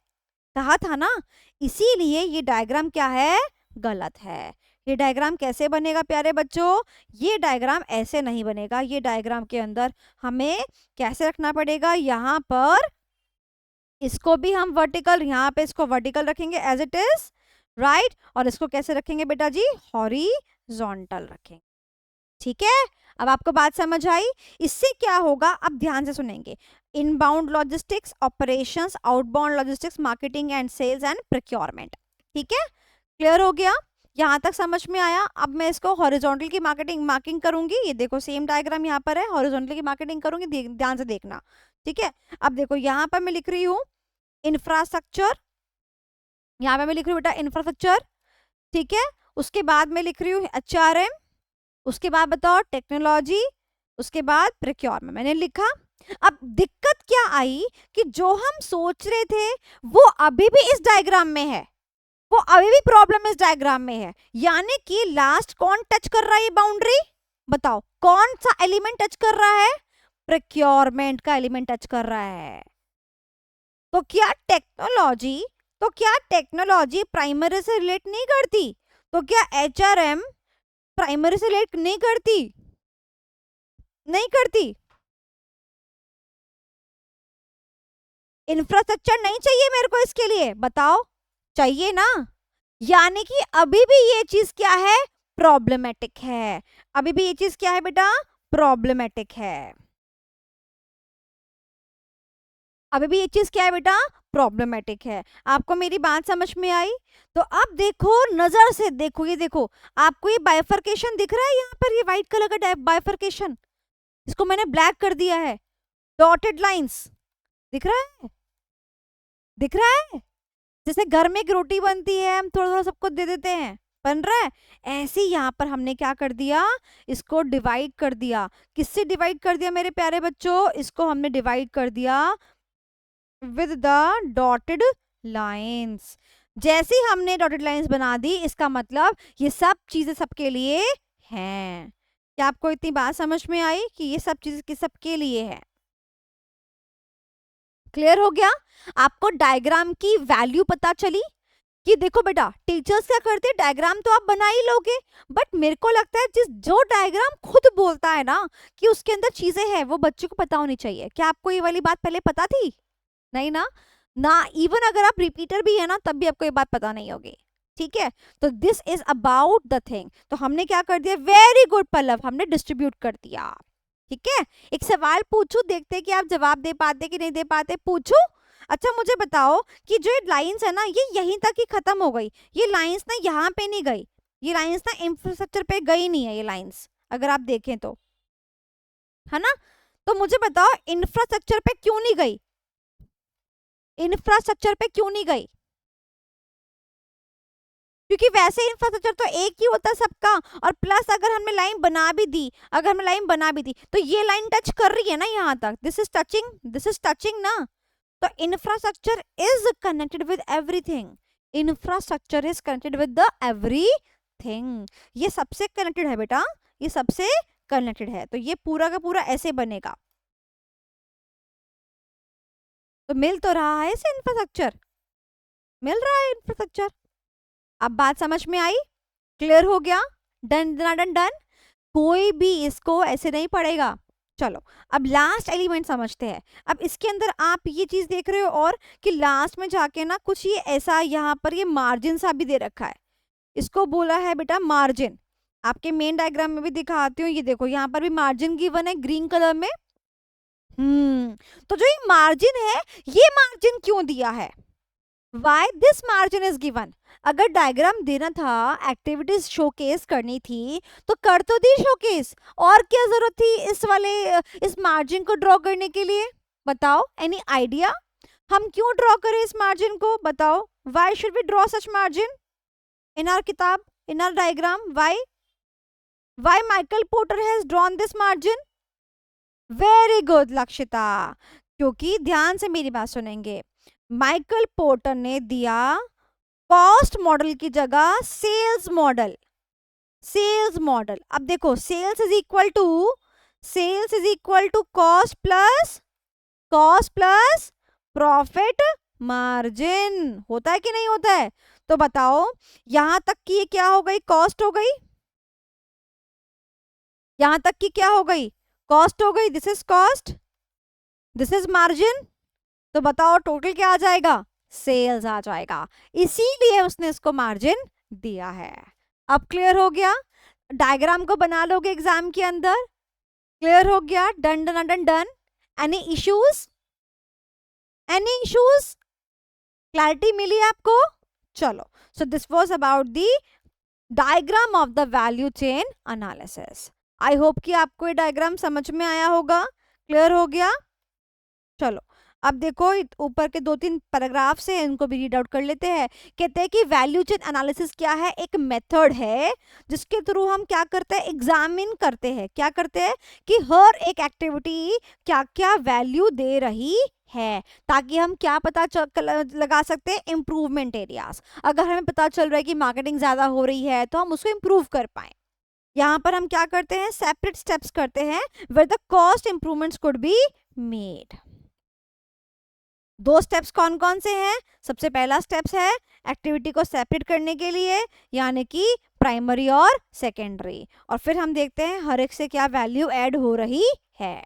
Speaker 1: कहा था ना। इसीलिए ये डायग्राम क्या है, गलत है। ये डायग्राम कैसे बनेगा प्यारे बच्चों, ये डायग्राम ऐसे नहीं बनेगा। ये डायग्राम के अंदर हमें कैसे रखना पड़ेगा, यहाँ पर इसको भी हम वर्टिकल, यहाँ पे इसको वर्टिकल रखेंगे एज इट इज, राइट। और इसको कैसे रखेंगे बेटा जी, हॉरिजॉन्टल रखेंगे। ठीक है, अब आपको बात समझ आई। इससे क्या होगा, अब ध्यान से सुनेंगे। Inbound logistics, operations, outbound logistics, marketing and sales and procurement. ठीक है, क्लियर हो गया, यहाँ तक समझ में आया। अब मैं इसको हॉरिजॉन्टल की मार्किंग करूंगी। ये देखो सेम डायग्राम यहाँ पर है, हॉरिजॉन्टल की मार्केटिंग करूंगी, ध्यान से देखना। ठीक है, अब देखो यहाँ पर मैं लिख रही हूँ इंफ्रास्ट्रक्चर, यहाँ पे मैं लिख रही हूँ बेटा इंफ्रास्ट्रक्चर। ठीक है, उसके बाद मैं लिख रही हूँ HRM, उसके बाद बताओ टेक्नोलॉजी, उसके बाद प्रोक्योरमेंट, मैंने लिखा। अब दिक्कत क्या आई कि जो हम सोच रहे थे वो अभी भी इस डायग्राम में है, वो अभी भी प्रॉब्लम इस डायग्राम में है। यानी कि लास्ट कौन टच कर रहा है ये बाउंड्री, बताओ कौन सा एलिमेंट टच कर रहा है, प्रोक्योरमेंट का एलिमेंट टच कर रहा है। तो क्या टेक्नोलॉजी प्राइमरी से रिलेट नहीं करती, तो क्या HRM प्राइमरी से रिलेट नहीं करती, नहीं करती। इंफ्रास्ट्रक्चर नहीं चाहिए मेरे को इसके लिए, बताओ चाहिए ना। यानी कि अभी भी ये चीज क्या है, प्रॉब्लमेटिक है। अभी भी ये चीज क्या है बेटा, प्रॉब्लमेटिक है। अभी भी ये चीज क्या है बेटा, प्रॉब्लमेटिक है। आपको मेरी बात समझ में आई। तो अब देखो नजर से देखो, ये देखो आपको ये बाइफरकेशन दिख रहा है, यहाँ पर ये व्हाइट कलर का बाइफरकेशन, इसको मैंने ब्लैक कर दिया है, डॉटेड लाइंस दिख रहा है, दिख रहा है। जैसे घर में एक रोटी बनती है, हम थोड़ा थोड़ा सबको दे देते हैं, बन रहा है, ऐसे ही यहाँ पर हमने क्या कर दिया, इसको डिवाइड कर दिया। किससे डिवाइड कर दिया मेरे प्यारे बच्चों, इसको हमने डिवाइड कर दिया विद द डॉटेड लाइंस। जैसे ही हमने डॉटेड लाइंस बना दी, इसका मतलब ये सब चीजें सबके लिए हैं। क्या आपको इतनी बात समझ में आई कि ये सब चीजें सबके लिए है, क्लियर हो गया। आपको डायग्राम की वैल्यू पता चली कि देखो बेटा टीचर्स क्या करते हैं, डायग्राम तो आप बना ही लोगे, बट मेरे को लगता है जो डायग्राम खुद बोलता है ना कि उसके अंदर चीजें हैं, वो बच्चों को पता होनी चाहिए। क्या आपको ये वाली बात पहले पता थी, नहीं ना, इवन अगर आप रिपीटर भी है ना तब भी आपको ये बात पता नहीं होगी। ठीक है, तो this is about the thing. तो हमने क्या कर दिया, वेरी गुड पल्लव, हमने डिस्ट्रीब्यूट कर दिया। ठीक है, एक सवाल पूछू, देखते कि आप जवाब दे पाते कि नहीं दे पाते, पूछू। अच्छा मुझे बताओ कि जो लाइंस है ना ये यहीं तक ही खत्म हो गई, ये लाइंस ना यहाँ पे नहीं गई, ये लाइंस ना इंफ्रास्ट्रक्चर पे गई नहीं है, ये लाइंस अगर आप देखें तो, है ना। तो मुझे बताओ इंफ्रास्ट्रक्चर पे क्यों नहीं गई, इंफ्रास्ट्रक्चर पे क्यों नहीं गई, क्योंकि वैसे इंफ्रास्ट्रक्चर तो एक ही होता है सबका। और प्लस अगर हमने लाइन बना भी दी, अगर हमने लाइन बना भी दी तो ये लाइन टच कर रही है ना यहाँ तक, दिस इज टचिंग ना। तो infrastructure is connected with everything, infrastructure is connected with the everything. ये सबसे कनेक्टेड है बेटा, ये सबसे कनेक्टेड है। तो ये पूरा का पूरा ऐसे बनेगा। तो मिल तो रहा है इसे इंफ्रास्ट्रक्चर, मिल रहा है इंफ्रास्ट्रक्चर। अब बात समझ में आई, क्लियर हो गया, डन डन डन डन। कोई भी इसको ऐसे नहीं पढ़ेगा। चलो अब लास्ट एलिमेंट समझते हैं। अब इसके अंदर आप ये चीज देख रहे हो और कि लास्ट में जाके ना कुछ ये ऐसा यहाँ पर ये मार्जिन सा भी दे रखा है, इसको बोला है बेटा मार्जिन। आपके मेन डायग्राम में भी दिखाती हूँ, ये देखो यहाँ पर भी मार्जिन गिवन है ग्रीन कलर में। तो जो ये मार्जिन है, ये मार्जिन क्यों दिया है, why this margin is given. अगर डायग्राम देना था, एक्टिविटीज शोकेस करनी थी तो कर तो दी शोकेस, और क्या जरूरत थी इस मार्जिन को ड्रॉ करने के लिए, बताओ एनी आइडिया। हम क्यों ड्रॉ करें इस मार्जिन को, बताओ, why should we draw such margin in our किताब, in our diagram, why Michael Porter has drawn this margin. Very good Lakshita, क्योंकि ध्यान से मेरी बात सुनेंगे, माइकल पोर्टर ने दिया कॉस्ट मॉडल की जगह सेल्स मॉडल। सेल्स मॉडल, अब देखो sales is equal to sales is equal to cost plus profit margin. होता है कि नहीं होता है? तो बताओ यहां तक की ये क्या हो गई, कॉस्ट हो गई, यहां तक की क्या हो गई, कॉस्ट हो गई, this is cost, this is margin. तो बताओ टोटल क्या आ जाएगा, सेल्स आ जाएगा, इसीलिए उसने इसको मार्जिन दिया है। अब क्लियर हो गया? डायग्राम को बना लोगे एग्जाम के अंदर, क्लियर हो गया? Done done done done. Any issues, any issues, clarity मिली आपको? चलो, so this was about the diagram of the value chain analysis. I hope कि आपको ये डायग्राम समझ में आया होगा, क्लियर हो गया? चलो अब देखो ऊपर के 2-3 पैराग्राफ्स हैं, इनको भी रीड आउट कर लेते हैं। कहते हैं कि वैल्यू चेन एनालिसिस क्या है, एक मेथड है जिसके थ्रू हम क्या करते हैं, एग्जामिन करते हैं, क्या करते हैं कि हर एक एक्टिविटी क्या क्या वैल्यू दे रही है, ताकि हम क्या पता लगा सकते हैं, इम्प्रूवमेंट एरियाज। अगर हमें पता चल रहा है कि मार्केटिंग ज्यादा हो रही है तो हम उसको इम्प्रूव कर पाए। यहाँ पर हम क्या करते हैं, सेपरेट स्टेप्स करते हैं where the cost improvements could be made. 2 steps कौन कौन से हैं? सबसे पहला स्टेप्स है एक्टिविटी को सेपरेट करने के लिए, यानी कि प्राइमरी और सेकेंडरी, और फिर हम देखते हैं हर एक से क्या वैल्यू ऐड हो रही है।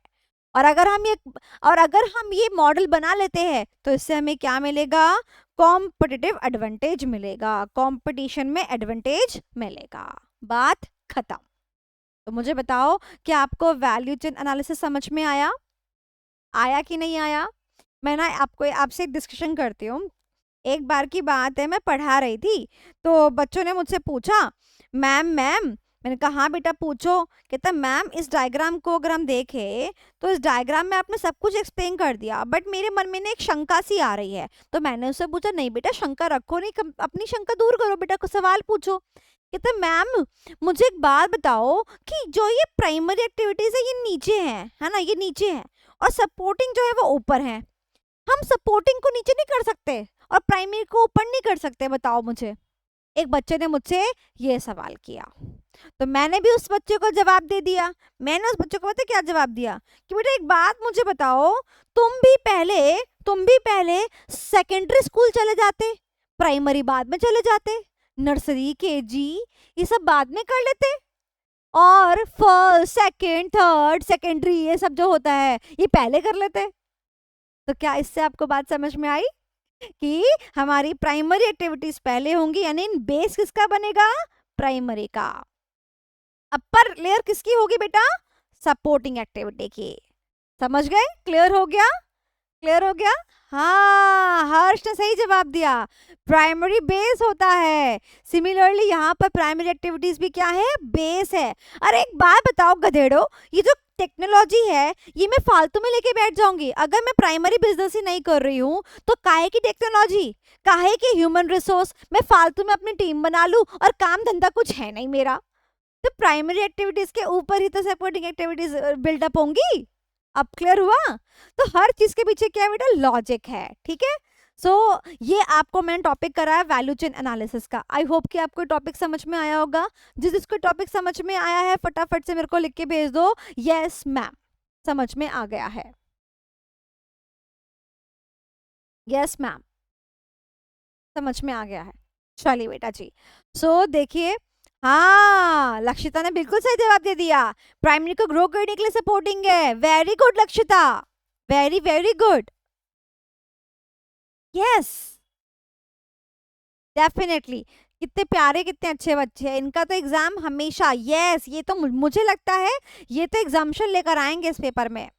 Speaker 1: और अगर हम ये मॉडल बना लेते हैं तो इससे हमें क्या मिलेगा, कॉम्पिटिटिव एडवांटेज मिलेगा, कंपटीशन में एडवांटेज मिलेगा। बात खत्म। तो मुझे बताओ कि आपको वैल्यू चेन एनालिसिस समझ में आया कि नहीं आया? मैं ना आपसे एक डिस्कशन करती हूँ। एक बार की बात है, मैं पढ़ा रही थी तो बच्चों ने मुझसे पूछा, मैम मैंने कहा हाँ बेटा पूछो। कहता मैम इस डायग्राम को अगर हम देखें तो इस डायग्राम में आपने सब कुछ एक्सप्लेन कर दिया, बट मेरे मन में ना एक शंका सी आ रही है। तो मैंने उससे पूछा, नहीं बेटा शंका रखो नहीं, अपनी शंका दूर करो बेटा, को सवाल पूछो। कहते मैम मुझे एक बात बताओ कि जो ये प्राइमरी एक्टिविटीज है ये नीचे है ना, ये नीचे है, और सपोर्टिंग जो है वो ऊपर है। हम सपोर्टिंग को नीचे नहीं कर सकते और प्राइमरी को ऊपर नहीं कर सकते, बताओ मुझे। एक बच्चे ने मुझसे ये सवाल किया, तो मैंने भी उस बच्चे को जवाब दे दिया। मैंने उस बच्चे को पता क्या जवाब दिया कि बेटा एक बात मुझे बताओ, तुम भी पहले सेकेंडरी स्कूल चले जाते, प्राइमरी बाद में चले जाते, नर्सरी केजी ये सब बाद में कर लेते, और फर्स्ट सेकंड थर्ड सेकेंडरी ये सब जो होता है ये पहले कर लेते। तो क्या इससे आपको बात समझ में आई कि हमारी प्राइमरी एक्टिविटीज पहले होंगी, यानी बेस किसका बनेगा, प्राइमरी का। अपर लेयर किसकी होगी बेटा, सपोर्टिंग एक्टिविटी की। समझ गए? क्लियर हो गया? क्लियर हो गया? हाँ, हर्ष ने सही जवाब दिया, प्राइमरी बेस होता है। सिमिलरली यहाँ पर प्राइमरी एक्टिविटीज भी क्या है, बेस है। अरे एक बात बताओ गधेड़ो, ये जो टेक्नोलॉजी है ये मैं फालतू में लेके बैठ जाऊंगी? अगर मैं प्राइमरी बिजनेस ही नहीं कर रही हूँ तो काहे की टेक्नोलॉजी, काहे की ह्यूमन रिसोर्स, मैं फालतू में अपनी टीम बना लूं और काम धंधा कुछ है नहीं मेरा। तो प्राइमरी एक्टिविटीज के ऊपर ही तो सपोर्टिंग एक्टिविटीज बिल्डअप होंगी। अब क्लियर हुआ? तो हर चीज के पीछे क्या है बेटा, लॉजिक है। ठीक है, सो ये आपको मैंने टॉपिक कराया वैल्यू चेन एनालिसिस का। आई होप कि आपको टॉपिक समझ में आया होगा। जिसको टॉपिक समझ में आया है फटाफट से मेरे को लिख के भेज दो, यस मैम समझ में आ गया है, यस मैम समझ में आ गया है। चलिए बेटा जी, सो देखिए, हाँ लक्षिता ने बिल्कुल सही जवाब दे दिया, प्राइमरी को ग्रो करने के लिए सपोर्टिंग है। Very good Lakshita, very very good, yes definitely. कितने प्यारे कितने अच्छे बच्चे हैं, इनका तो एग्जाम हमेशा, यस ये तो मुझे लगता है ये तो एग्जामिशन लेकर आएंगे इस पेपर में।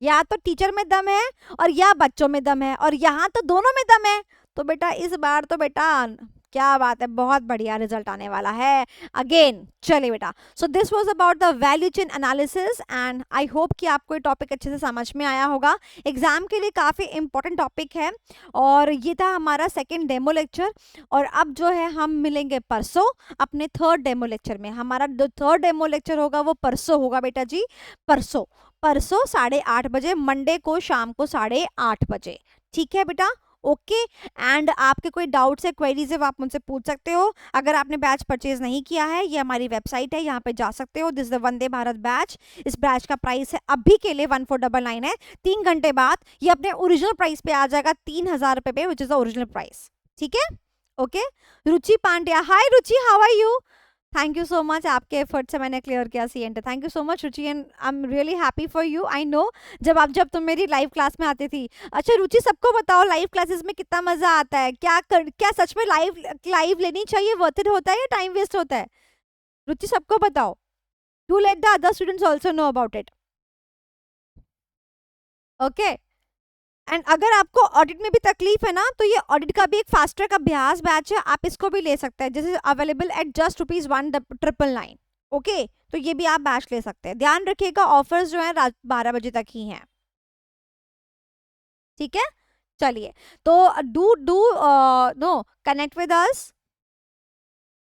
Speaker 1: या तो टीचर में दम है और या बच्चों में दम है, और यहाँ तो दोनों में दम है। तो बेटा इस बार तो बेटा क्या बात है, बहुत बढ़िया रिजल्ट आने वाला है अगेन। चलिए बेटा, सो this was about the value chain analysis and I hope कि आपको ये टॉपिक अच्छे से समझ में आया होगा। एग्जाम के लिए काफ़ी इंपॉर्टेंट टॉपिक है, और ये था हमारा सेकेंड डेमो लेक्चर। और अब जो है हम मिलेंगे परसों अपने थर्ड डेमो लेक्चर में। हमारा जो थर्ड डेमो लेक्चर होगा वो परसों होगा बेटा जी, परसों 8:30 बजे, मंडे को शाम को 8:30 बजे। ठीक है बेटा, ओके। एंड आपके कोई डाउट्स है, क्वेरीज है, वो आप मुझसे पूछ सकते हो। अगर आपने बैच परचेज नहीं किया है, ये हमारी वेबसाइट है, यहाँ पे जा सकते हो। This the Vande Bharat batch. इस बैच का प्राइस है अभी के लिए 1499 है। 3 घंटे बाद ये अपने ओरिजिनल प्राइस पे आ जाएगा 3000 रुपए पे, which is the original price. ठीक है, okay. Ruchi Pandya, hi Ruchi, how are you? Thank you so much, आपके एफर्ट से मैंने क्लियर किया C enter. Thank you so much Ruchi, and I am really happy for you. I know जब तुम मेरी live class में आती थी। अच्छा रुचि, सबको बताओ लाइव क्लासेस में कितना मजा आता है। क्या सच में लाइव लेनी चाहिए? वर्थ इट होता है या टाइम वेस्ट होता है? रुचि सबको बताओ। Do let the other students also know about it. Okay. And अगर आपको ऑडिट में भी तकलीफ है ना, तो ये ऑडिट का भी एक फास्ट ट्रैक अभ्यास बैच है, आप इसको भी ले सकते हैं। This is available at just ₹1,999। Okay, तो ये भी आप बैच ले सकते हैं। ध्यान रखिएगा, ऑफर्स जो है रात 12 बजे तक ही हैं। ठीक है, चलिए। तो do do know connect with us.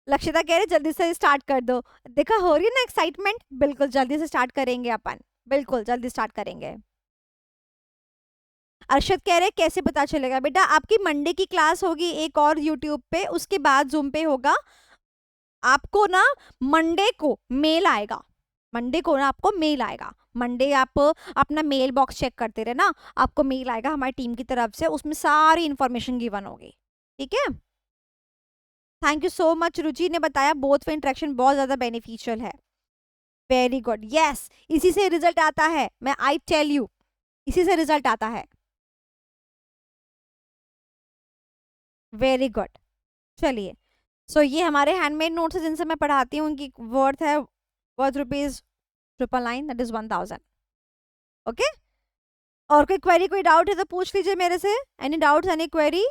Speaker 1: Lakshita कह रहे जल्दी से स्टार्ट कर दो। देखा, हो रही है ना एक्साइटमेंट। बिल्कुल जल्दी से स्टार्ट करेंगे अपन, बिल्कुल जल्दी स्टार्ट करेंगे। अरशद कह रहे कैसे पता चलेगा? बेटा आपकी मंडे की क्लास होगी एक और यूट्यूब पे, उसके बाद जूम पे होगा। आपको ना मंडे को मेल आएगा, मंडे को ना आपको मेल आएगा। मंडे आप अपना मेल बॉक्स चेक करते रहे ना, आपको मेल आएगा हमारी टीम की तरफ से, उसमें सारी इंफॉर्मेशन गिवन होगी। ठीक है, थैंक यू सो मच। रुचि ने बताया बोथ वे इंटरेक्शन बहुत ज्यादा बेनिफिशियल है। वेरी गुड, यस, इसी से रिजल्ट आता है। मैं आई टेल यू, इसी से रिजल्ट आता है। वेरी गुड, चलिए। सो ये हमारे हैंडमेड नोट्स है जिनसे मैं पढ़ाती हूँ, उनकी वर्थ ₹999, दैट इज 1000। ओके, और कोई क्वेरी, कोई डाउट है तो पूछ लीजिए मेरे से। Any doubts, any query?